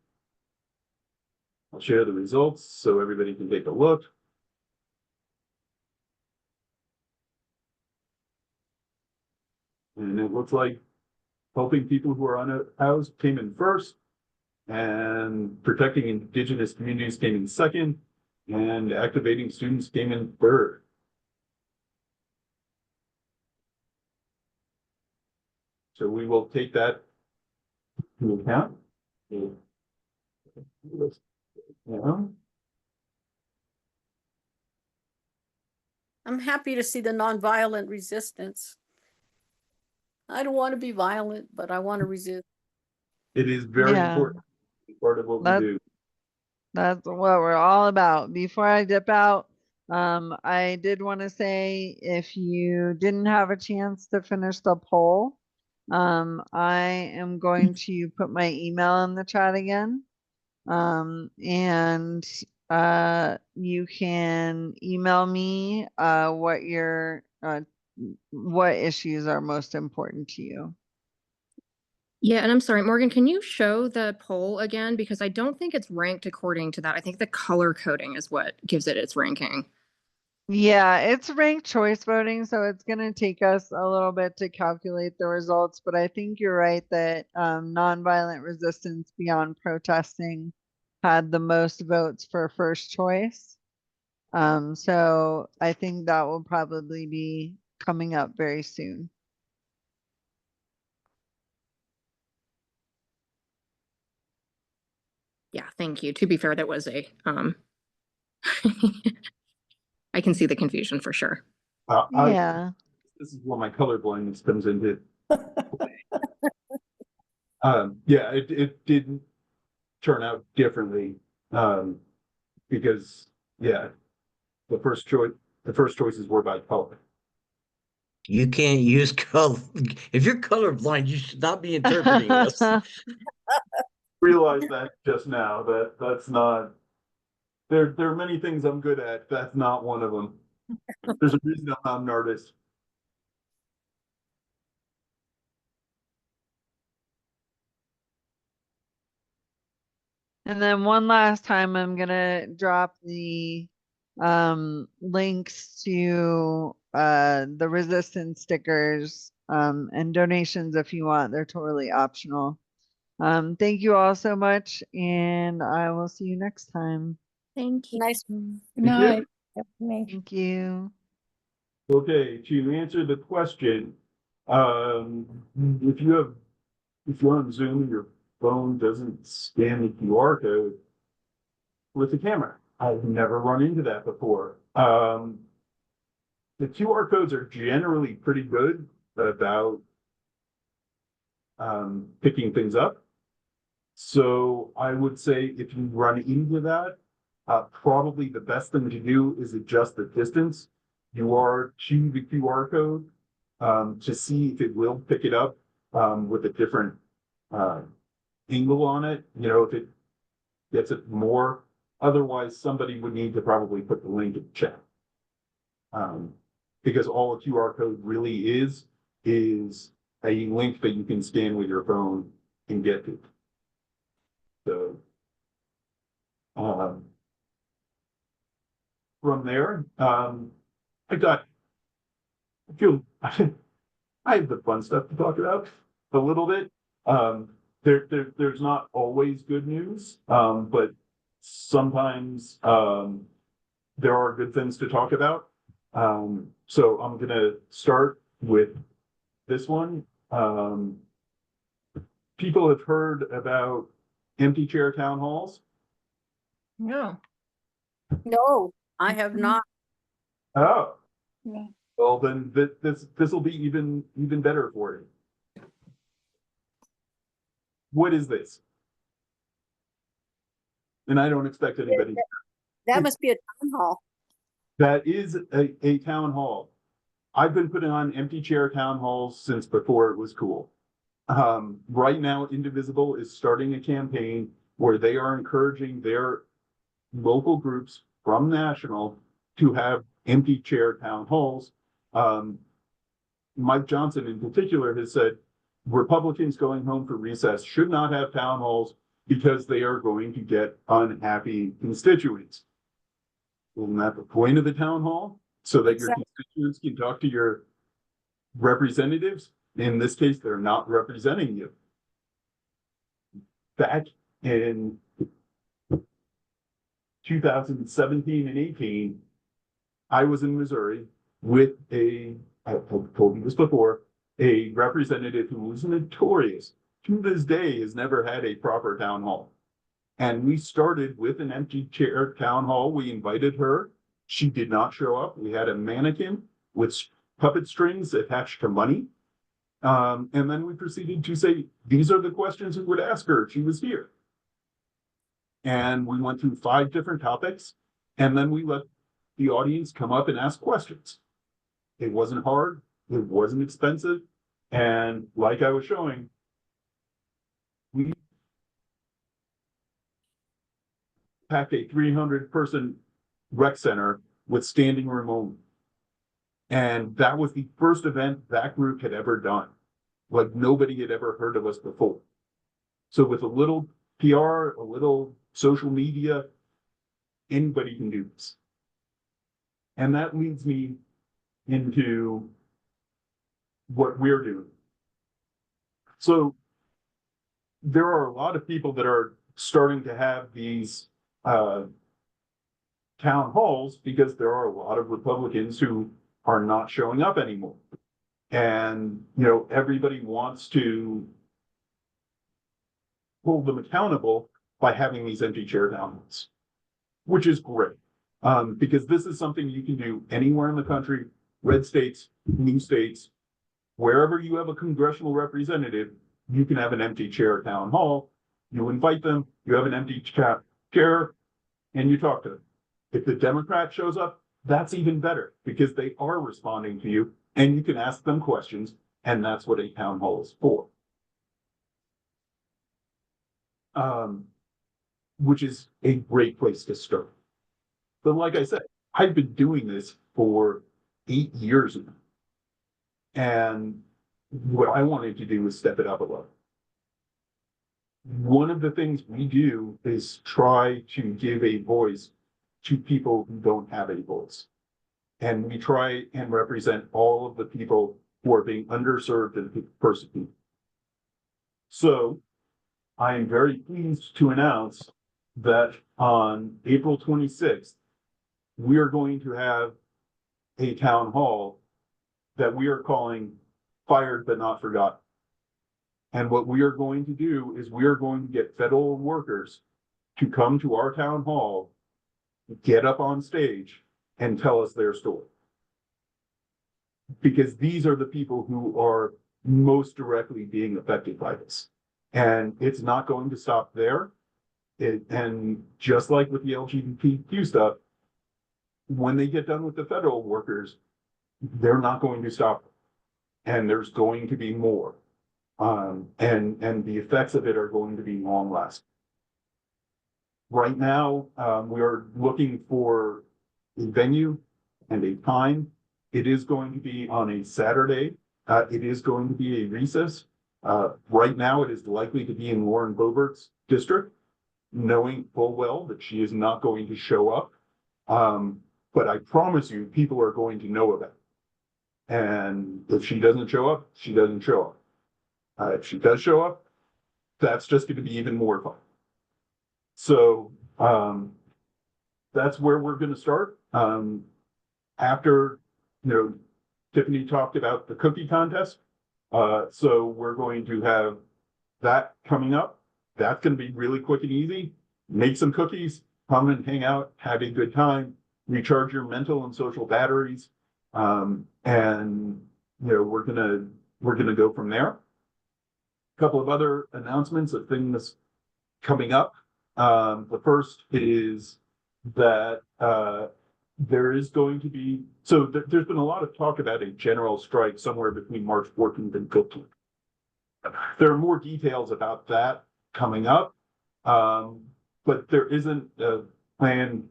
I'll share the results so everybody can take a look. And it looks like helping people who are unhoused came in first, and protecting indigenous communities came in second, and activating students came in third. So we will take that into account. Yeah. I'm happy to see the nonviolent resistance. I don't want to be violent, but I want to resist. It is very Yeah. important. It's part of what we That- do. That's what we're all about. Before I dip out, I did want to say if you didn't have a chance to finish the poll, I am going to put my email in the chat again. And you can email me what issues are most important to you. Yeah, and I'm sorry, Morgan, can you show the poll again? Because I don't think it's ranked according to that. I think the color coding is what gives it its ranking. Yeah, it's ranked choice voting, so it's going to take us a little bit to calculate the results, but I think you're right that nonviolent resistance beyond protesting had the most votes for first choice. So I think that will probably be coming up very soon. Yeah, thank you. To be fair, that was a I can see the confusion for sure. Yeah. This is where my color blindness comes into. Yeah, it didn't turn out differently, because the first choices were by color. You can't use color. If you're colorblind, you should not be interpreting this. Realized that just now, that's not, there are many things I'm good at. That's not one of them. There's a reason I'm not an artist. And then one last time, I'm gonna drop the links to the resistance stickers and donations if you want. They're totally optional. Thank you all so much, and I will see you next time. Thank you. Nice. Good night. Thank you. Okay, to answer the question, if you're on Zoom and your phone doesn't scan the QR code with the camera, I've never run into that before. The QR codes are generally pretty good about picking things up. So I would say if you run into that, probably the best thing to do is adjust the distance you are to the QR code to see if it will pick it up with a different angle on it. You know, if it gets it more. Otherwise, somebody would need to probably put the link in the chat. Because all a QR code really is a link that you can scan with your phone and get to. So from there, I feel I have the fun stuff to talk about a little bit. There's not always good news, but sometimes there are good things to talk about. So I'm gonna start with this one. People have heard about empty chair town halls. No. No, I have not. Oh, Yeah. well then this will be even better for you. What is this? And I don't expect anybody. That must be a town hall. That is a town hall. I've been putting on empty chair town halls since before it was cool. Right now, Indivisible is starting a campaign where they are encouraging their local groups from national to have empty chair town halls. Mike Johnson in particular has said Republicans going home for recess should not have town halls because they are going to get unhappy constituents. Isn't that the point of the town hall? So that your constituents can talk to your representatives? in this case, they're not representing you. Back in 2017 and 18, I was in Missouri with I've told you this before, a representative who was notorious, to this day has never had a proper town hall. And we started with an empty chair town hall. We invited her. She did not show up. We had a mannequin with puppet strings attached to money. And then we proceeded to say, these are the questions we would ask her if she was here. And we went through 5 different topics, and then we let the audience come up and ask questions. It wasn't hard, it wasn't expensive, and like I was showing, we packed a 300-person rec center with standing room only. And that was the first event that group had ever done. Like nobody had ever heard of us before. So with a little PR, a little social media, anybody can do this. And that leads me into what we're doing. So there are a lot of people that are starting to have these town halls because there are a lot of Republicans who are not showing up anymore. And, you know, everybody wants to hold them accountable by having these empty chair town halls, which is great. Because this is something you can do anywhere in the country, red states, blue states, wherever you have a congressional representative, you can have an empty chair town hall. You invite them, you have an empty chair, and you talk to them. If the Democrat shows up, that's even better because they are responding to you and you can ask them questions, and that's what a town hall is for. Which is a great place to start. But like I said, I've been doing this for 8 years now. And what I wanted to do was step it up a level. One of the things we do is try to give a voice to people who don't have a voice. And we try and represent all of the people who are being underserved and persecuted. So I am very pleased to announce that on April 26th, we are going to have a town hall that we are calling Fired But Not Forgotten. And what we are going to do is we are going to get federal workers to come to our town hall, get up on stage, and tell us their story. Because these are the people who are most directly being affected by this. And it's not going to stop there. And just like with the LGBTQ stuff, when they get done with the federal workers, they're not going to stop. And there's going to be more. And the effects of it are going to be long lasting. Right now, we are looking for a venue and a time. It is going to be on a Saturday. It is going to be a recess. Right now, it is likely to be in Lauren Boebert's district, knowing full well that she is not going to show up. But I promise you, people are going to know about it. And if she doesn't show up, she doesn't show up. If she does show up, that's just going to be even more fun. So that's where we're going to start. After, you know, Tiffany talked about the cookie contest. So we're going to have that coming up. That's going to be really quick and easy. Make some cookies, come and hang out, have a good time, recharge your mental and social batteries. And, you know, we're gonna go from there. A couple of other announcements of things coming up. The first is that there is going to be, so there's been a lot of talk about a general strike somewhere between March 14th and 15th. There are more details about that coming up, but there isn't a planned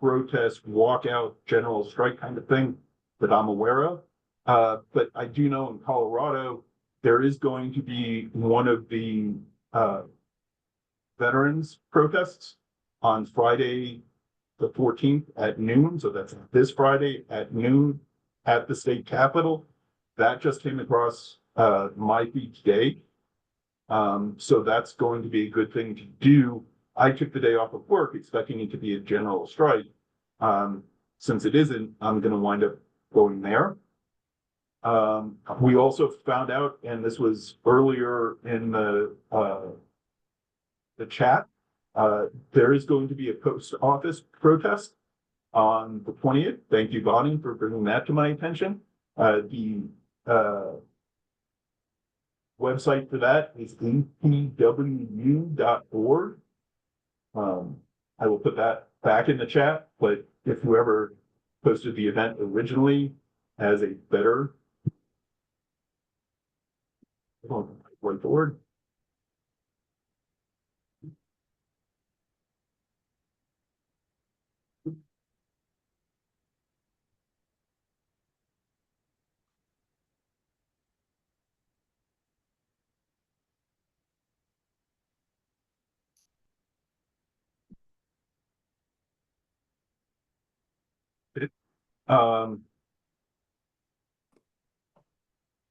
protest, walkout, general strike kind of thing that I'm aware of. But I do know in Colorado, there is going to be one of the veterans protests on Friday, the 14th at noon. So that's this Friday at noon at the state capitol. That just came across my fee today. So that's going to be a good thing to do. I took the day off of work expecting it to be a general strike. Since it isn't, I'm going to wind up going there. We also found out, and this was earlier in the chat, there is going to be a post office protest on the 20th. Thank you, Bonnie, for bringing that to my attention. The website for that is apwu.org. I will put that back in the chat, but if whoever posted the event originally has a better whiteboard.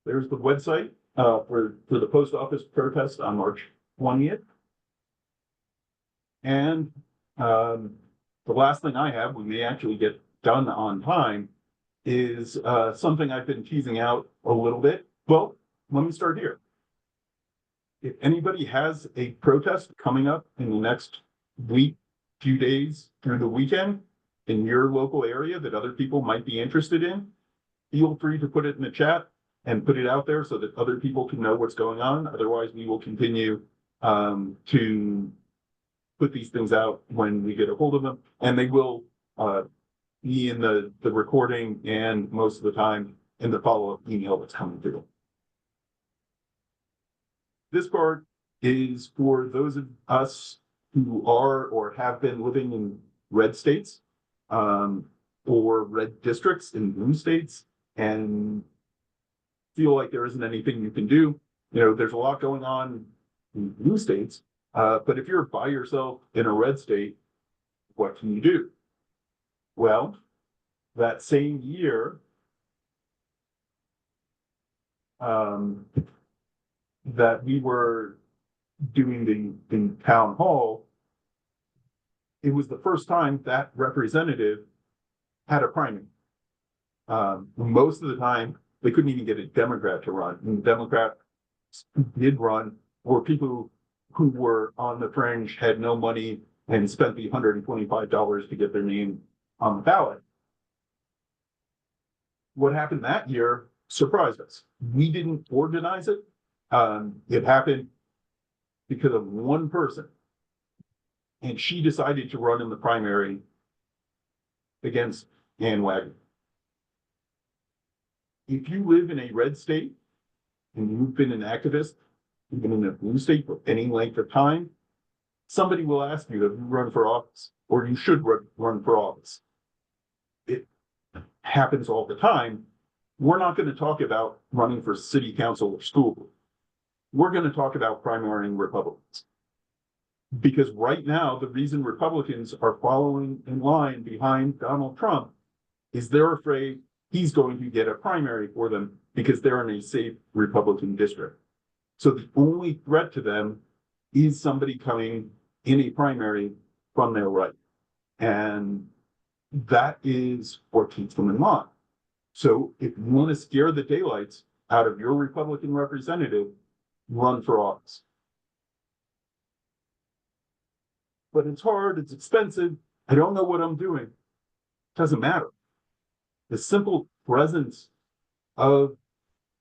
There's the website for the post office protest on March 20th. And the last thing I have, we may actually get done on time, is something I've been teasing out a little bit. Well, let me start here. If anybody has a protest coming up in the next week, few days through the weekend in your local area that other people might be interested in, feel free to put it in the chat and put it out there so that other people can know what's going on. Otherwise, we will continue to put these things out when we get a hold of them, and they will be in the recording and most of the time in the follow-up email that's coming through. This part is for those of us who are or have been living in red states or red districts in blue states and feel like there isn't anything you can do. You know, there's a lot going on in blue states, but if you're by yourself in a red state, what can you do? Well, that same year, that we were doing the town hall, it was the first time that representative had a primary. Most of the time, they couldn't even get a Democrat to run. And the Democrats who did run were people who were on the fringe, had no money, and spent the $125 to get their name on the ballot. What happened that year surprised us. We didn't organize it. It happened because of one person, and she decided to run in the primary against Ann Wagner. If you live in a red state and you've been an activist, you've been in a blue state for any length of time, somebody will ask you if you run for office, or you should run for office. It happens all the time. We're not going to talk about running for city council or school board. We're going to talk about primarying Republicans. Because right now, the reason Republicans are following in line behind Donald Trump is they're afraid he's going to get a primary for them because they're in a safe Republican district. So the only threat to them is somebody coming in a primary from their right. And that is what keeps them in line. So if you want to scare the daylights out of your Republican representative, run for office. But it's hard, it's expensive, I don't know what I'm doing. Doesn't matter. The simple presence of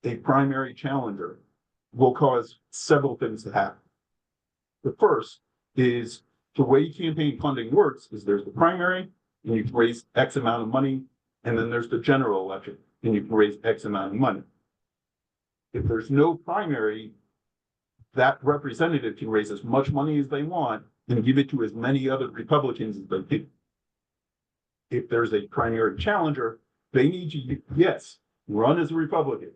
a primary challenger will cause several things to happen. The first is the way campaign funding works is there's the primary, and you can raise X amount of money, and then there's the general election, and you can raise X amount of money. If there's no primary, that representative can raise as much money as they want and give it to as many other Republicans as they do. If there's a primary challenger, they need you, yes, run as a Republican.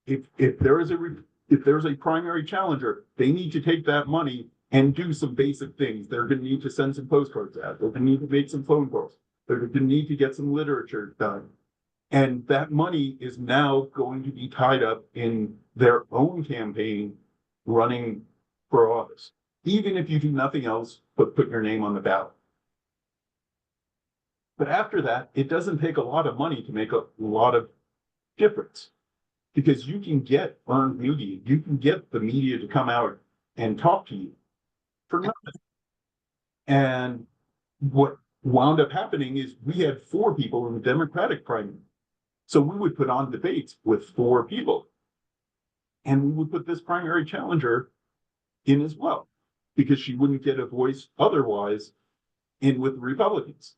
If there's a primary challenger, they need to take that money and do some basic things. They're going to need to send some postcards out. They're going to need to make some phone calls. They're going to need to get some literature done. And that money is now going to be tied up in their own campaign running for office, even if you do nothing else but put your name on the ballot. But after that, it doesn't take a lot of money to make a lot of difference, because you can get earned media, you can get the media to come out and talk to you for nothing. And what wound up happening is we had 4 people in the Democratic primary. So we would put on debates with 4 people. And we would put this primary challenger in as well, because she wouldn't get a voice otherwise in with the Republicans.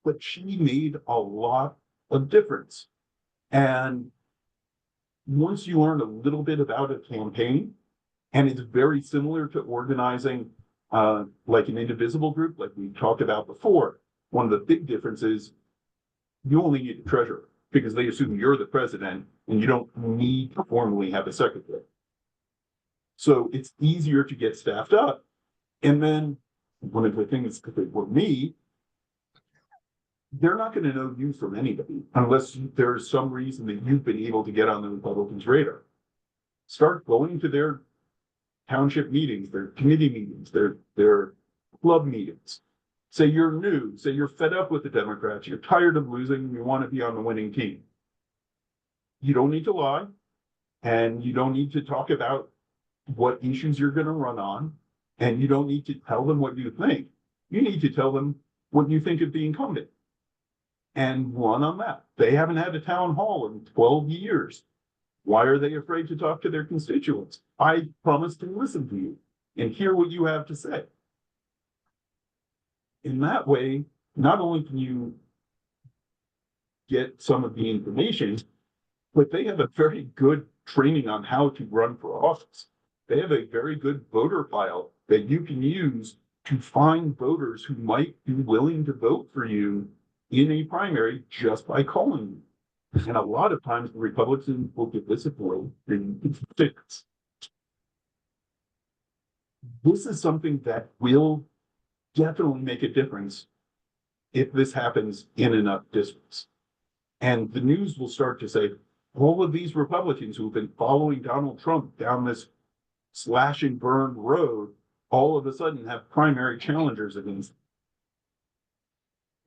But she made a lot of difference. And once you learn a little bit about a campaign, and it's very similar to organizing like an indivisible group, like we talked about before, one of the big differences, you only need a treasurer because they assume you're the president and you don't need to formally have a secretary. So it's easier to get staffed up. And then one of the things for me, they're not going to know you from anybody unless there's some reason that you've been able to get on the Republicans' radar. Start going to their township meetings, their committee meetings, their club meetings. Say you're new, say you're fed up with the Democrats, you're tired of losing, and you want to be on the winning team. You don't need to lie, and you don't need to talk about what issues you're going to run on, and you don't need to tell them what you think. You need to tell them what you think of the incumbent and run on that. They haven't had a town hall in 12 years. Why are they afraid to talk to their constituents? I promise to listen to you and hear what you have to say. In that way, not only can you get some of the information, but they have a very good training on how to run for office. They have a very good voter file that you can use to find voters who might be willing to vote for you in a primary just by calling you. And a lot of times the Republicans will get this away in tickets. This is something that will definitely make a difference if this happens in enough districts. And the news will start to say, all of these Republicans who've been following Donald Trump down this slash and burn road, all of a sudden have primary challengers against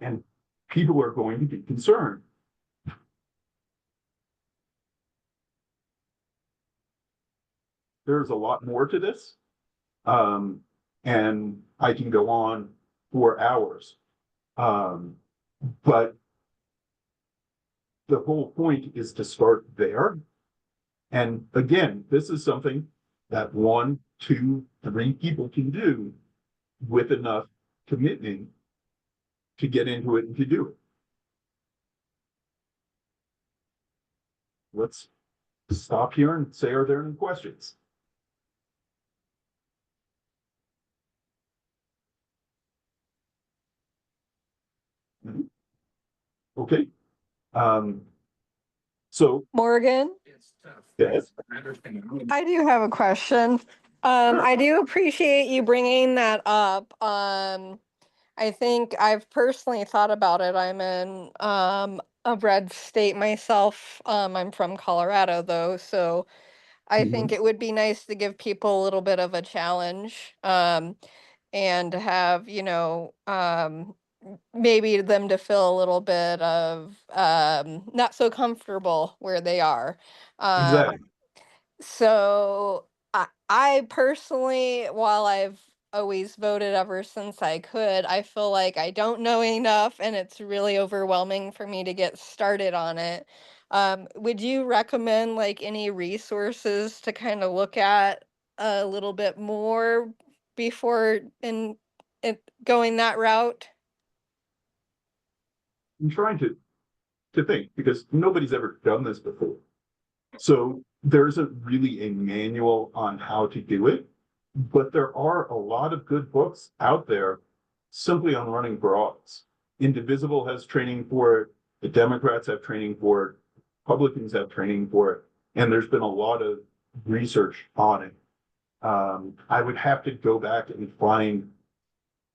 them. And people are going to be concerned. There's a lot more to this. And I can go on for hours. But the whole point is to start there. And again, this is something that 1, 2, 3 people can do with enough commitment to get into it and to do it. Let's stop here and say, are there any questions? Okay. So Morgan, yes, I do have a question. I do appreciate you bringing that up. I think I've personally thought about it. I'm in a red state myself. I'm from Colorado though, so I think it would be nice to give people a little bit of a challenge. And to have, maybe them to feel a little bit of not so comfortable where they are. exactly. So I personally, while I've always voted ever since I could, I feel like I don't know enough and it's really overwhelming for me to get started on it. Would you recommend like any resources to kind of look at a little bit more before in going that route? I'm trying to think because nobody's ever done this before. So there isn't really a manual on how to do it, but there are a lot of good books out there simply on running for office. Indivisible has training for it. The Democrats have training for it. Republicans have training for it. And there's been a lot of research on it. I would have to go back and find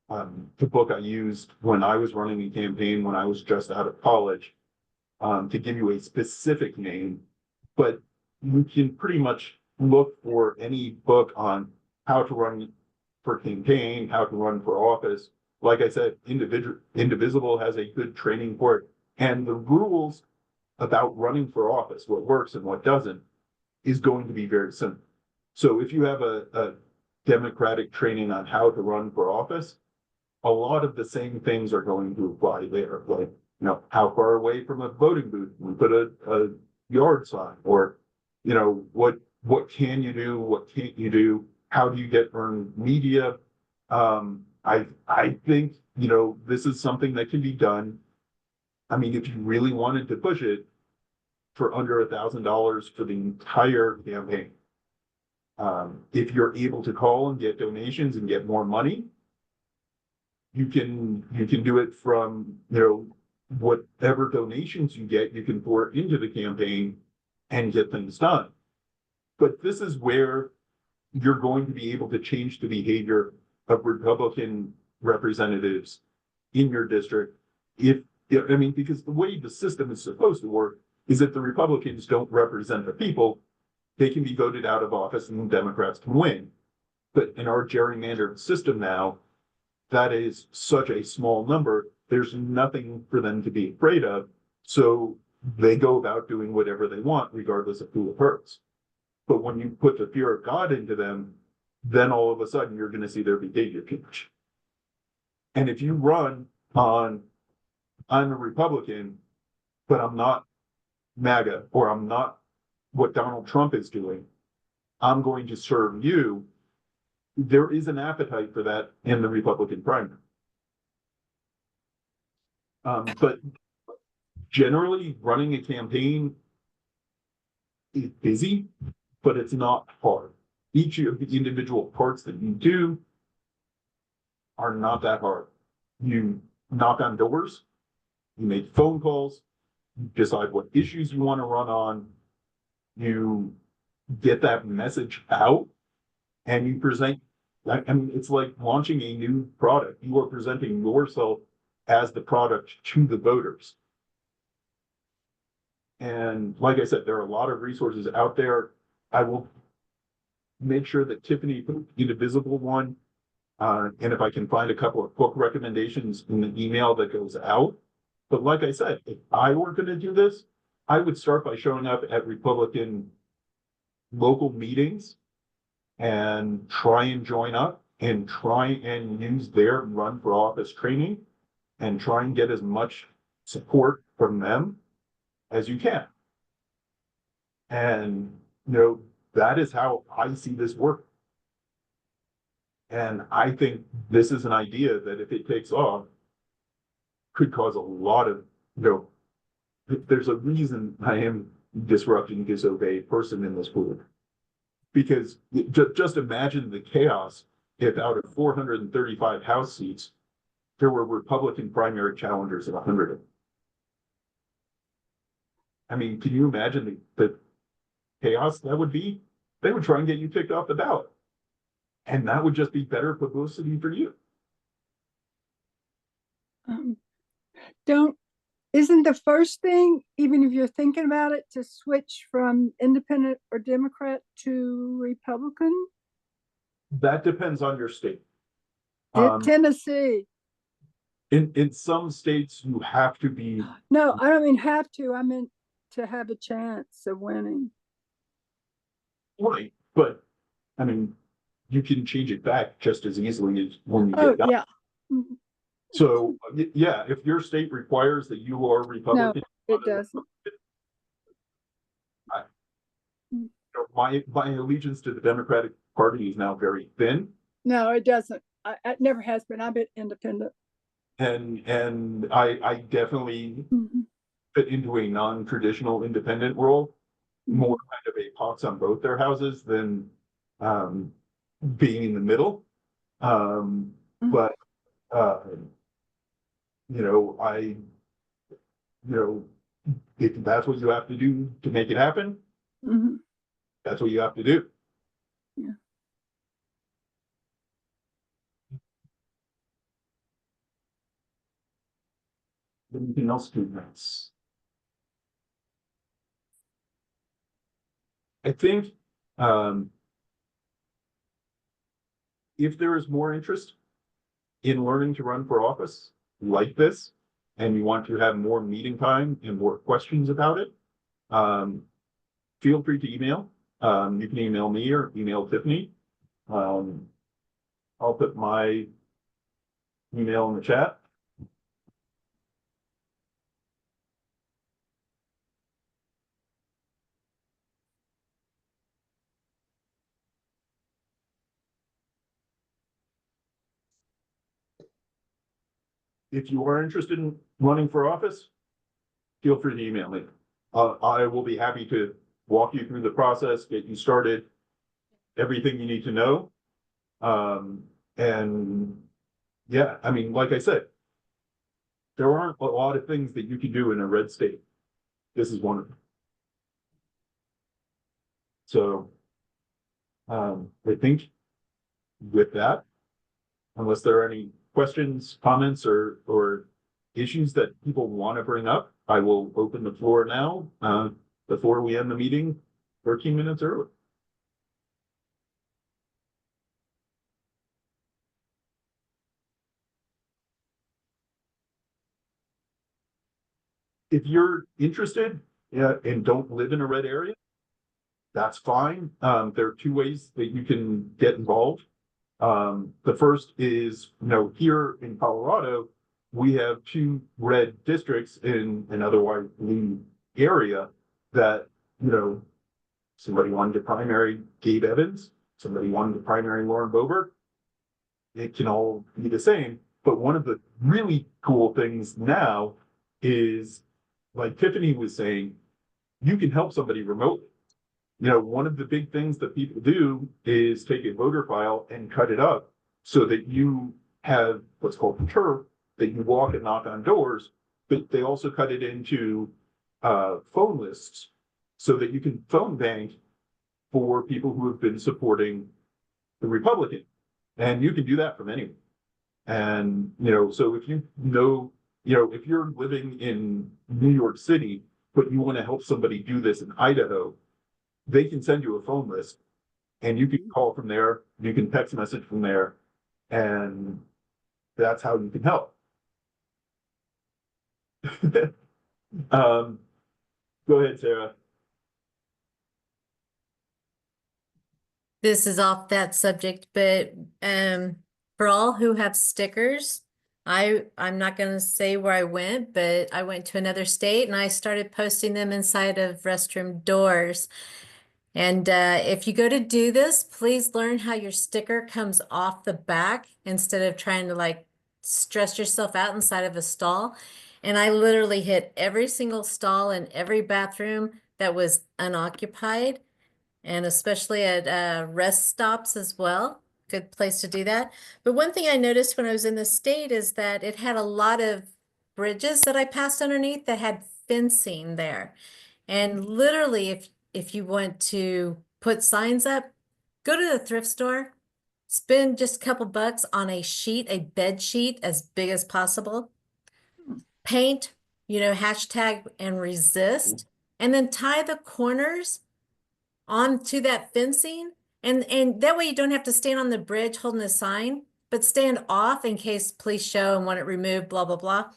the book I used when I was running a campaign when I was just out of college, to give you a specific name, but you can pretty much look for any book on how to run for campaign, how to run for office. Like I said, Indivisible has a good training for it. And the rules about running for office, what works and what doesn't, is going to be very simple. So if you have a democratic training on how to run for office, a lot of the same things are going to apply there. Like, how far away from a voting booth we put a yard sign, or, what can you do, what can't you do, how do you get earned media? I think, this is something that can be done. I mean, if you really wanted to push it for under $1,000 for the entire campaign, if you're able to call and get donations and get more money, you can do it from, whatever donations you get, you can pour into the campaign and get things done. But this is where you're going to be able to change the behavior of Republican representatives in your district. Because the way the system is supposed to work is that the Republicans don't represent the people. They can be voted out of office and Democrats can win. But in our gerrymandered system now, that is such a small number, there's nothing for them to be afraid of. So they go about doing whatever they want, regardless of who it hurts. But when you put the fear of God into them, then all of a sudden you're going to see their behavior change. And if you run on, I'm a Republican, but I'm not MAGA, or I'm not what Donald Trump is doing, I'm going to serve you, there is an appetite for that in the Republican primary. But generally, running a campaign is busy, but it's not hard. Each of the individual parts that you do are not that hard. You knock on doors, you make phone calls, you decide what issues you want to run on, you get that message out, and you present. I mean, it's like launching a new product. You are presenting yourself as the product to the voters. And like I said, there are a lot of resources out there. I will make sure that Tiffany put the Indivisible one, and if I can find a couple of book recommendations in the email that goes out. But like I said, if I were going to do this, I would start by showing up at Republican local meetings and try and join up and try and use their run for office training and try and get as much support from them as you can. And, that is how I see this work. And I think this is an idea that if it takes off, could cause a lot of, there's a reason I am disrupting, disobey person in this group. Because just imagine the chaos if out of 435 House seats, there were Republican primary challengers of 100 of them. I mean, can you imagine the chaos that would be? They would try and get you kicked off the ballot. And that would just be better publicity for you. Isn't the first thing, even if you're thinking about it, to switch from independent or Democrat to Republican? That depends on your state. Tennessee. In some states, you have to be. No, I don't mean have to. I meant to have a chance of winning. Right, but I mean, you can change it back just as easily as when you get done. Yeah. So yeah, if your state requires that you are Republican, no, it doesn't. My allegiance to the Democratic Party is now very thin. No, it doesn't. It never has been. I've been independent. And I definitely fit into a non-traditional independent role, more kind of a pox on both their houses than being in the middle. But if that's what you have to do to make it happen, that's what you have to do. Yeah. Anything else to this? I think, if there is more interest in learning to run for office like this, and you want to have more meeting time and more questions about it, feel free to email. You can email me or email Tiffany. I'll put my email in the chat. If you are interested in running for office, feel free to email me. I will be happy to walk you through the process, get you started, everything you need to know. And yeah, I mean, like I said, there aren't a lot of things that you can do in a red state. This is one of them. So I think with that, unless there are any questions, comments, or issues that people want to bring up, I will open the floor now, before we end the meeting 13 minutes early. If you're interested, and don't live in a red area, that's fine. There are two ways that you can get involved. The first is, here in Colorado, we have two red districts in an otherwise blue area that, somebody wanted to primary Gabe Evans, somebody wanted to primary Lauren Boebert. It can all be the same. But one of the really cool things now is, like Tiffany was saying, you can help somebody remotely. One of the big things that people do is take a voter file and cut it up so that you have what's called turf, that you walk and knock on doors, but they also cut it into phone lists so that you can phone bank for people who have been supporting the Republican. And you can do that from anywhere. And, so if if you're living in New York City, but you want to help somebody do this in Idaho, they can send you a phone list and you can call from there, you can text message from there, and that's how you can help. Go ahead, Sarah. This is off that subject, but for all who have stickers, I'm not going to say where I went, but I went to another state and I started posting them inside of restroom doors. And if you go to do this, please learn how your sticker comes off the back instead of trying to stress yourself out inside of a stall. And I literally hit every single stall in every bathroom that was unoccupied, and especially at rest stops as well. Good place to do that. But one thing I noticed when I was in the state is that it had a lot of bridges that I passed underneath that had fencing there. And literally, if you want to put signs up, go to the thrift store, spend just a couple bucks on a bed sheet as big as possible, paint, hashtag and resist, and then tie the corners onto that fencing. And that way you don't have to stand on the bridge holding a sign, but stand off in case police show and want it removed, blah, blah, blah.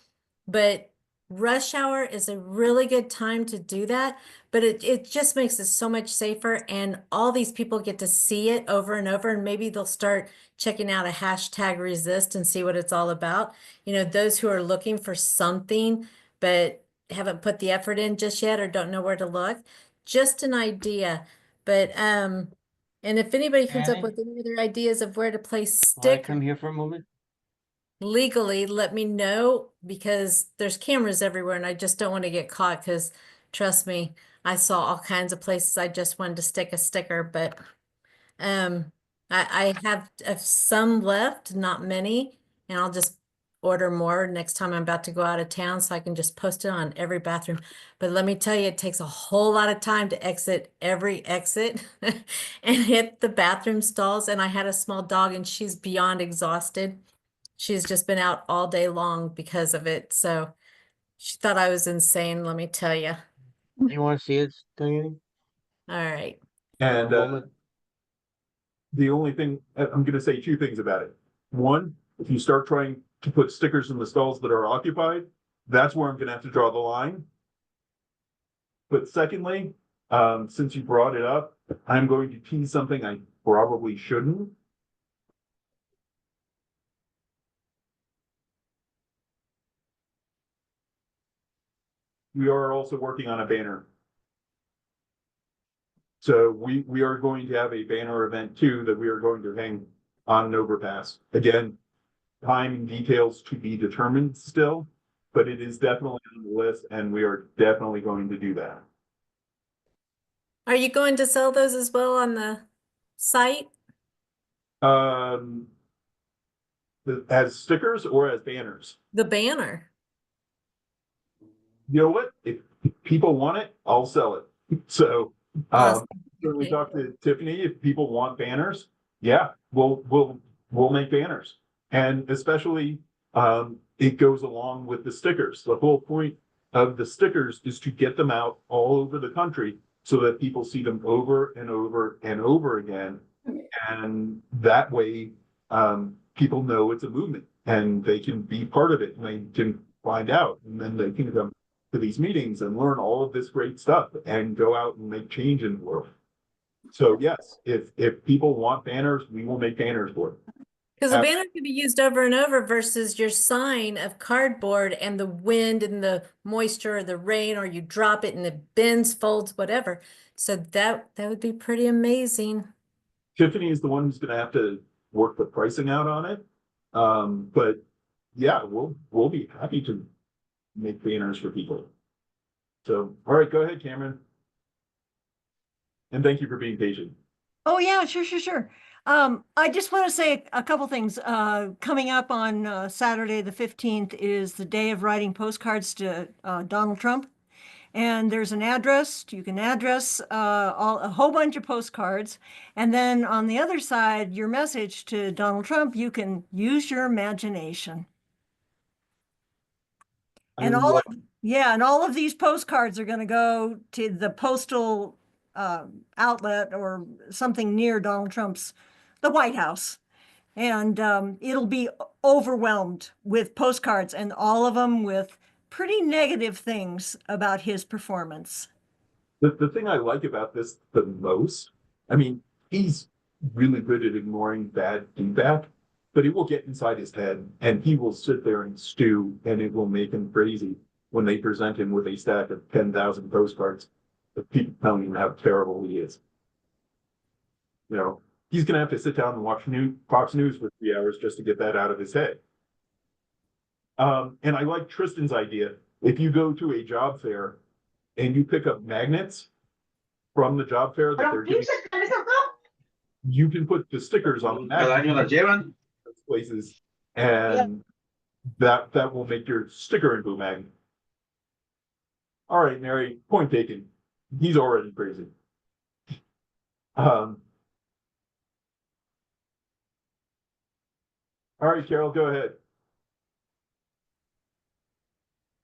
But rush hour is a really good time to do that, but it just makes it so much safer, and all these people get to see it over and over, and maybe they'll start checking out a hashtag resist and see what it's all about. Those who are looking for something but haven't put the effort in just yet or don't know where to look, just an idea. But and if anybody comes up with any other ideas of where to place stickers, come here for a moment. Legally, let me know, because there's cameras everywhere and I just don't want to get caught, because trust me, I saw all kinds of places I just wanted to stick a sticker. But I have some left, not many, and I'll just order more next time I'm about to go out of town, so I can just post it on every bathroom. But let me tell you, it takes a whole lot of time to exit every exit and hit the bathroom stalls. And I had a small dog and she's beyond exhausted. She's just been out all day long because of it. So She thought I was insane, let me tell you. You want to see it, Diane? All right. And Moment. the only thing, I'm going to say two things about it. One, if you start trying to put stickers in the stalls that are occupied, that's where I'm going to have to draw the line. But secondly, since you brought it up, I'm going to tease something I probably shouldn't. We are also working on a banner. So we are going to have a banner event too that we are going to hang on an overpass. Again, time and details to be determined still, but it is definitely on the list and we are definitely going to do that. Are you going to sell those as well on the site? As stickers or as banners? The banner. You know what? If people want it, I'll sell it. So Awesome. certainly Okay. talk to Tiffany if people want banners. Yeah, we'll make banners. And especially it goes along with the stickers. The whole point of the stickers is to get them out all over the country so that people see them over and over and over again. And that way people know it's a movement and they can be part of it and they can find out and then they can come to these meetings and learn all of this great stuff and go out and make change in the world. So yes, if people want banners, we will make banners for them. Because a banner can be used over and over versus your sign of cardboard and the wind and the moisture or the rain, or you drop it and it bends, folds, whatever. So that would be pretty amazing. Tiffany is the one who's going to have to work the pricing out on it. But yeah, we'll be happy to make banners for people. So, all right, go ahead, Cameron. And thank you for being patient. Oh, yeah, sure. I just want to say a couple things. Coming up on Saturday, the 15th, is the day of writing postcards to Donald Trump. And there's an address. You can address a whole bunch of postcards. And then on the other side, your message to Donald Trump, you can use your imagination. And all of these postcards are going to go to the postal outlet or something near Donald Trump's, the White House. And it'll be overwhelmed with postcards and all of them with pretty negative things about his performance. The thing I like about this the most, I mean, he's really good at ignoring bad feedback, but it will get inside his head and he will sit there and stew and it will make him crazy when they present him with a stack of 10,000 postcards of people telling him how terrible he is. You know, he's going to have to sit down and watch Fox News for 3 hours just to get that out of his head. And I like Tristan's idea. If you go to a job fair and you pick up magnets from the job fair that they're giving, you can put the stickers on the magnets places, and that will make your sticker into a magnet. All right, Mary, point taken. He's already crazy. All right, Carol, go ahead.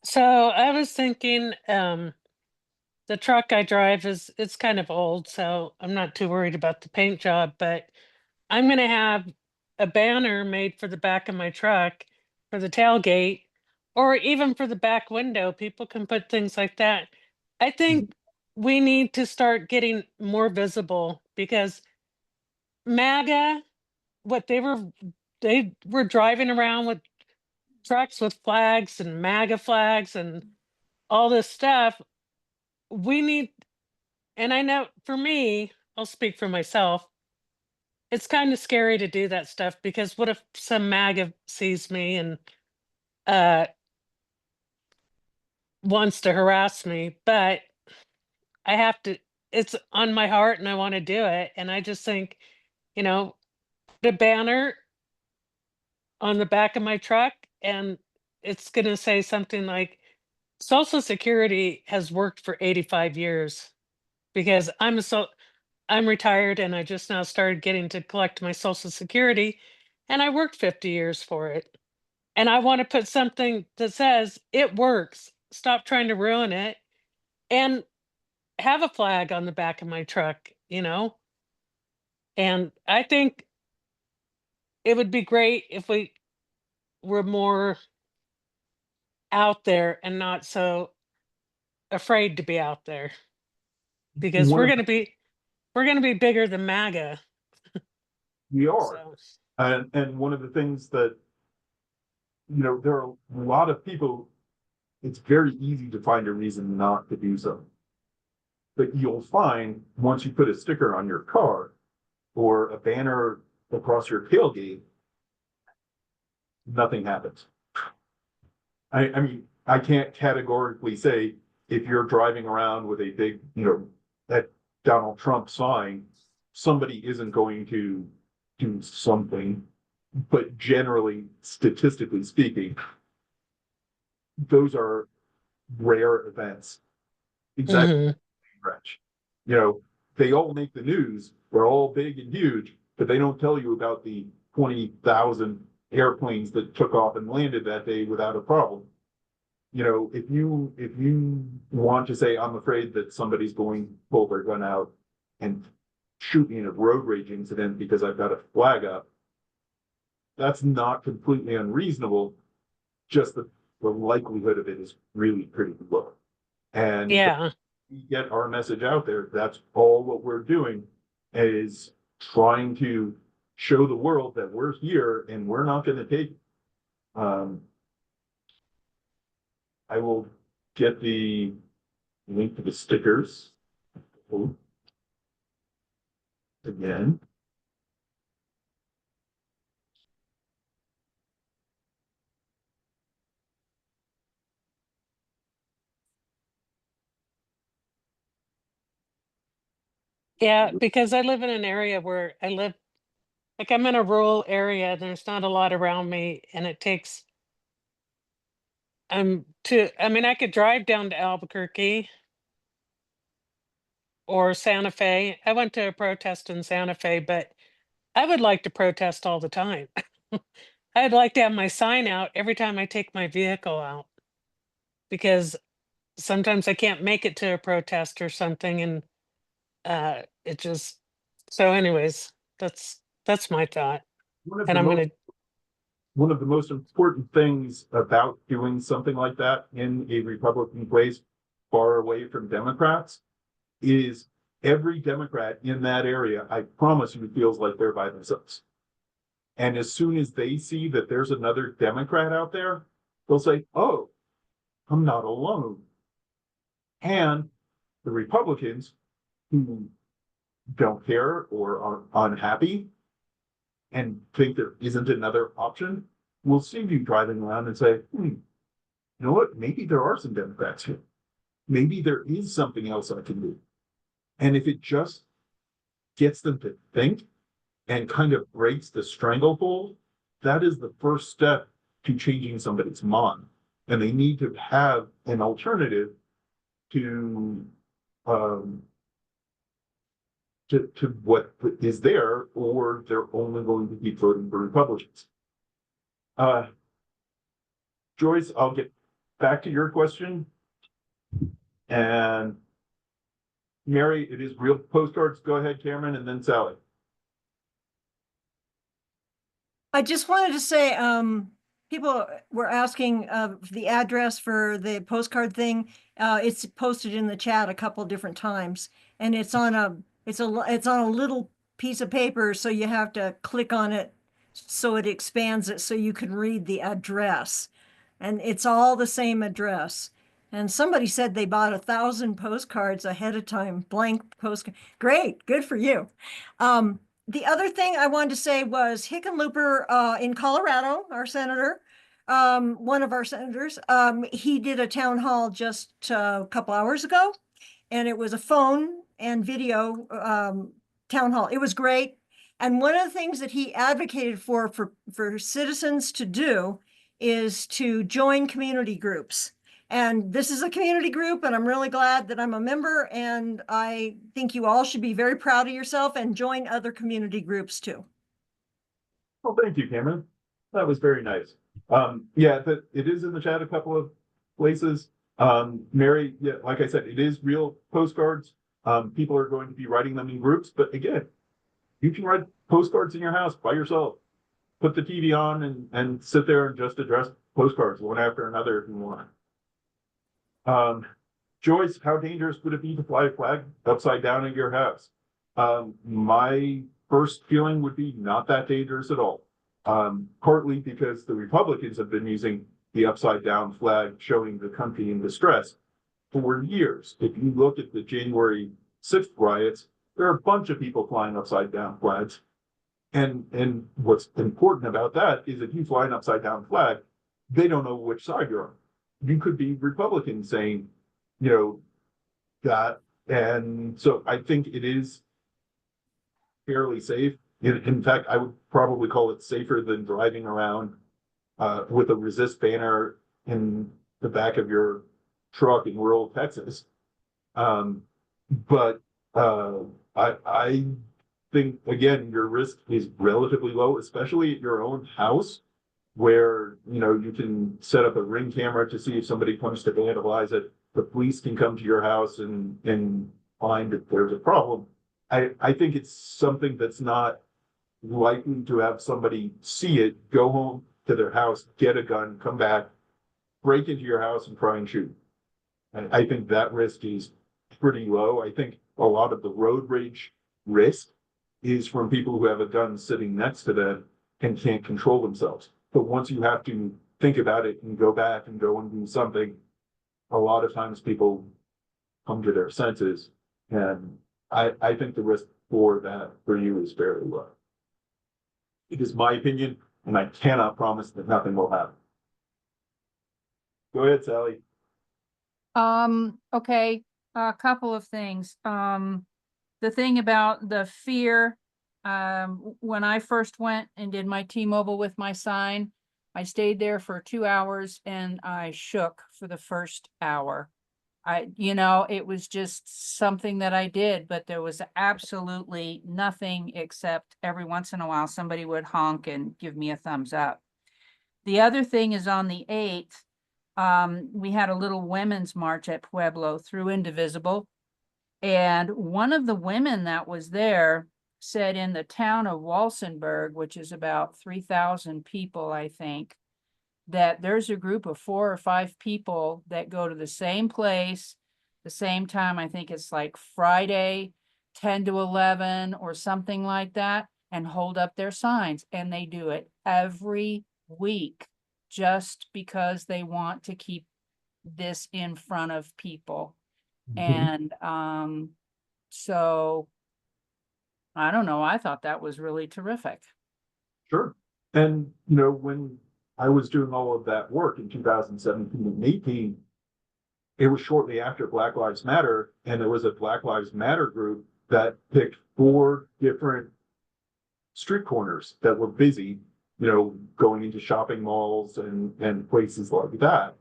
So I was thinking, the truck I drive it's kind of old, so I'm not too worried about the paint job, but I'm gonna have a banner made for the back of my truck for the tailgate, or even for the back window. People can put things like that. I think we need to start getting more visible because MAGA, they were driving around with trucks with flags and MAGA flags and all this stuff. We need, and I know for me, I'll speak for myself, it's kind of scary to do that stuff because what if some MAGA sees me and wants to harass me? But I have to, it's on my heart and I want to do it. And I just think, the banner on the back of my truck, and it's going to say something like, Social Security has worked for 85 years because I'm retired and I just now started getting to collect my Social Security, and I worked 50 years for it. And I want to put something that says it works. stop trying to ruin it and have a flag on the back of my truck, you know? And I think it would be great if we were more out there and not so afraid to be out there, because One we're of going to be bigger than MAGA. We are. So And one of the things that, there are a lot of people, it's very easy to find a reason not to do so. But you'll find once you put a sticker on your car or a banner across your tailgate, nothing happens. I mean, I can't categorically say if you're driving around with a big, that Donald Trump sign, somebody isn't going to do something. But generally, statistically speaking, those are rare events. Exactly. Stretch. They all make the news. They're all big and huge, but they don't tell you about the 20,000 airplanes that took off and landed that day without a problem. If you want to say, I'm afraid that somebody's going to pull their gun out and shoot me in a road rage incident because I've got a flag up, that's not completely unreasonable. Just the likelihood of it is really pretty low. And yeah, we get our message out there. That's all what we're doing, is trying to show the world that we're here and we're not going to take it. I will get the link to the stickers again. yeah, because I live in an area where I'm in a rural area. There's not a lot around me, and it takes I mean, I could drive down to Albuquerque or Santa Fe. I went to a protest in Santa Fe, but I would like to protest all the time. I'd like to have my sign out every time I take my vehicle out, because sometimes I can't make it to a protest or something, and it just so anyways, that's my thought. One of And the I'm most gonna one of the most important things about doing something like that in a Republican place far away from Democrats is every Democrat in that area, I promise you, feels like they're by themselves. And as soon as they see that there's another Democrat out there, they'll say, oh, I'm not alone. And the Republicans who don't care or are unhappy and think there isn't another option will see you driving around and say, you know what? Maybe there are some Democrats here. Maybe there is something else I can do. And if it just gets them to think and kind of breaks the stranglehold, that is the first step to changing somebody's mind. And they need to have an alternative to what is there, or they're only going to keep voting for Republicans. Joyce, I'll get back to your question. And Mary, it is real postcards. Go ahead, Cameron, and then Sally. I just wanted to say, people were asking the address for the postcard thing. It's posted in the chat a couple different times, and it's on a little piece of paper, so you have to click on it so it expands it so you can read the address, and it's all the same address. And somebody said they bought 1,000 postcards ahead of time, blank postcard. Great, good for you. The other thing I wanted to say was Hickenlooper in Colorado, our senator, one of our senators, he did a town hall just a couple hours ago, and it was a phone and video town hall. It was great. And one of the things that he advocated for citizens to do is to join community groups. And this is a community group, and I'm really glad that I'm a member, and I think you all should be very proud of yourself and join other community groups too. Well, thank you, Cameron. That was very nice. Yeah, it is in the chat a couple of places. Mary, yeah, like I said, it is real postcards. People are going to be writing them in groups, but again, you can write postcards in your house by yourself. Put the TV on and sit there and just address postcards one after another if you want. Joyce, how dangerous would it be to fly a flag upside down at your house? My first feeling would be not that dangerous at all. Partly because the Republicans have been using the upside down flag showing the country in distress for years. If you look at the January 6th riots, there are a bunch of people flying upside down flags. And what's important about that is if you fly an upside down flag, they don't know which side you're on. You could be Republican saying, you know, that. And so I think it is fairly safe. In fact, I would probably call it safer than driving around with a resist banner in the back of your truck in rural Texas. But I think, again, your risk is relatively low, especially at your own house, where, you know, you can set up a Ring camera to see if somebody comes to vandalize it. The police can come to your house and find if there's a problem. I think it's something that's not likely to have somebody see it, go home to their house, get a gun, come back, break into your house and try and shoot. And I think that risk is pretty low. I think a lot of the road rage risk is from people who have a gun sitting next to them and can't control themselves. But once you have to think about it and go back and go and do something, a lot of times people come to their senses. And I think the risk for that for you is fairly low. It is my opinion, and I cannot promise that nothing will happen. Go ahead, Sally. Okay, a couple of things. The thing about the fear, when I first went and did my T-Mobile with my sign, I stayed there for 2 hours and I shook for the first hour. It was just something that I did, but there was absolutely nothing except every once in a while, somebody would honk and give me a thumbs up. The other thing is on the 8th, we had a little women's march at Pueblo through Indivisible. And one of the women that was there said in the town of Walsenburg, which is about 3,000 people, I think, that there's a group of 4 or 5 people that go to the same place, the same time. I think it's like Friday, 10 to 11 or something like that, and hold up their signs. And they do it every week just because they want to keep this in front of people. And so I don't know, I thought that was really terrific. Sure. And, you know, when I was doing all of that work in 2017 and 18, it was shortly after Black Lives Matter, and there was a Black Lives Matter group that picked 4 different street corners that were busy, you know, going into shopping malls and places like that,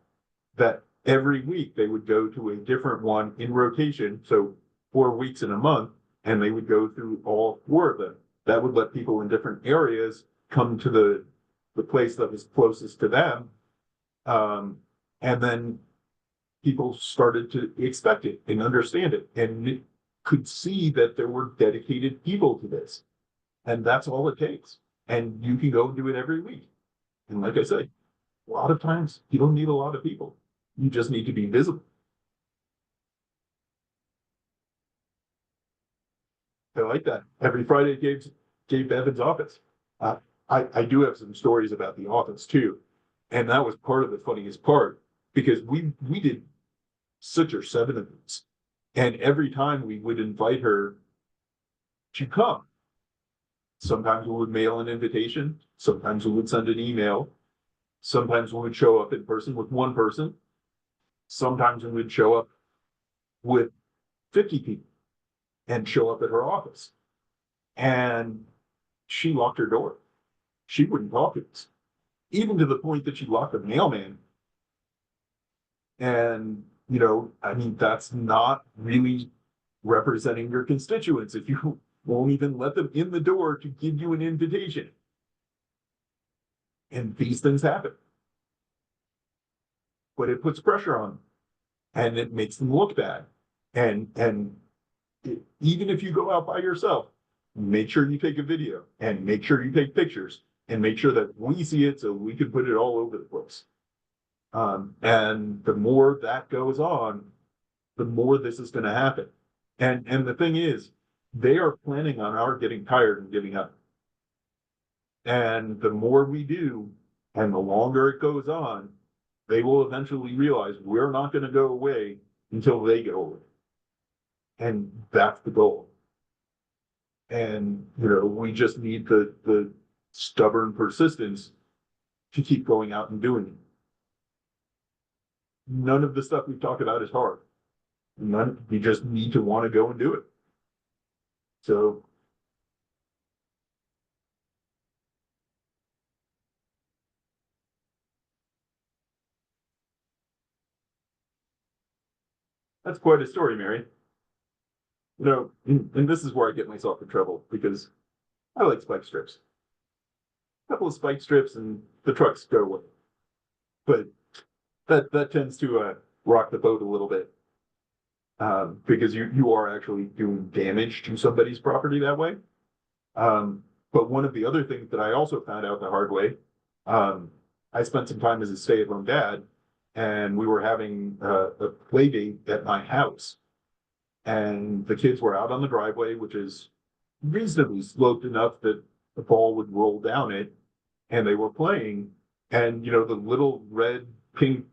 that every week they would go to a different one in rotation. So 4 weeks in a month, and they would go through all 4 of them. That would let people in different areas come to the place that was closest to them. And then people started to expect it and understand it and could see that there were dedicated people to this. And that's all it takes. And you can go and do it every week. And like I said, a lot of times you don't need a lot of people. You just need to be visible. I like that. Every Friday, Gabe Bevan's office. I do have some stories about the office too. And that was part of the funniest part, because we did 6 or 7 of these. And every time we would invite her to come. Sometimes we would mail an invitation. Sometimes we would send an email. Sometimes we would show up in person with 1 person. Sometimes we would show up with 50 people and show up at her office. And she locked her door. She wouldn't talk to us, even to the point that she locked the mailman. And, you know, I mean, that's not really representing your constituents if you won't even let them in the door to give you an invitation. And these things happen. But it puts pressure on them. and it makes them look bad. And even if you go out by yourself, make sure you take a video and make sure you take pictures and make sure that we see it so we can put it all over the place. And the more that goes on, the more this is going to happen. And the thing is, they are planning on our getting tired and giving up. And the more we do, and the longer it goes on, they will eventually realize we're not going to go away until they go away. And that's the goal. And, you know, we just need the stubborn persistence to keep going out and doing it. None of the stuff we've talked about is hard. You just need to want to go and do it. So that's quite a story, Mary. You know, and this is where I get myself in trouble because I like spike strips. A couple of spike strips and the trucks go away. But that tends to rock the boat a little bit. Because you are actually doing damage to somebody's property that way. But one of the other things that I also found out the hard way, I spent some time as a stay-at-home dad, and we were having a play date at my house. And the kids were out on the driveway, which is reasonably sloped enough that the ball would roll down it, and they were playing. And, you know, the little red, pink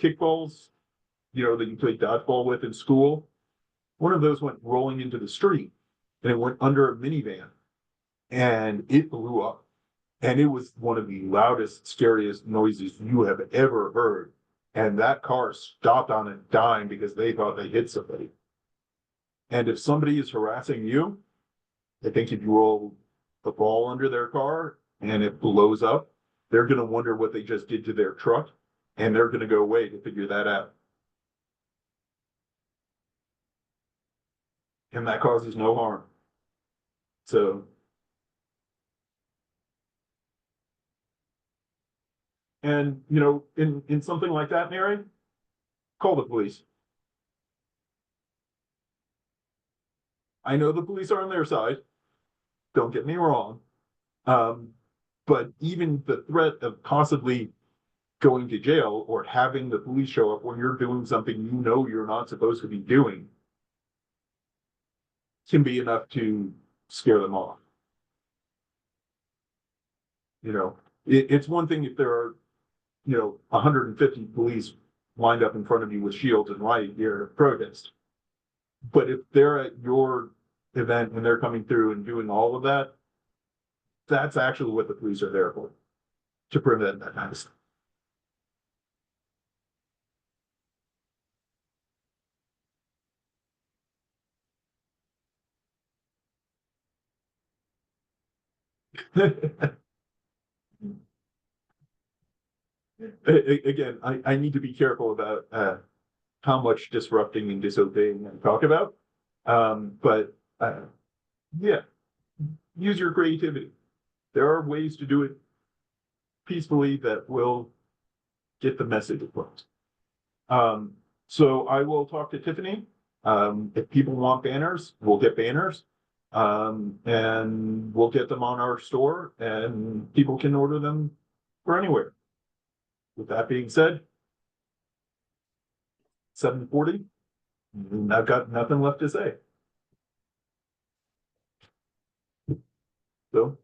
kickballs, you know, that you play dodgeball with in school, one of those went rolling into the street, and it went under a minivan, and it blew up. And it was one of the loudest, scariest noises you have ever heard. And that car stopped on a dime because they thought they hit somebody. And if somebody is harassing you, I think if you roll the ball under their car and it blows up, they're going to wonder what they just did to their truck, and they're going to go away to figure that out. And that causes no harm. So, and you know, in something like that, Mary, call the police. I know the police are on their side. Don't get me wrong. But even the threat of possibly going to jail or having the police show up when you're doing something you know you're not supposed to be doing can be enough to scare them off. You know, it's one thing if there are, you know, 150 police lined up in front of you with shields and riot gear to protest. But if they're at your event and they're coming through and doing all of that, that's actually what the police are there for, to prevent that kind of stuff. Again, I need to be careful about how much disrupting and disobeying I talk about. But yeah, use your creativity. There are ways to do it peacefully that will get the message across. So I will talk to Tiffany. If people want banners, we'll get banners. And we'll get them on our store and people can order them for anywhere. With that being said, 7:40, I've got nothing left to say. So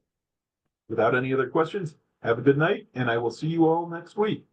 without any other questions, have a good night and I will see you all next week.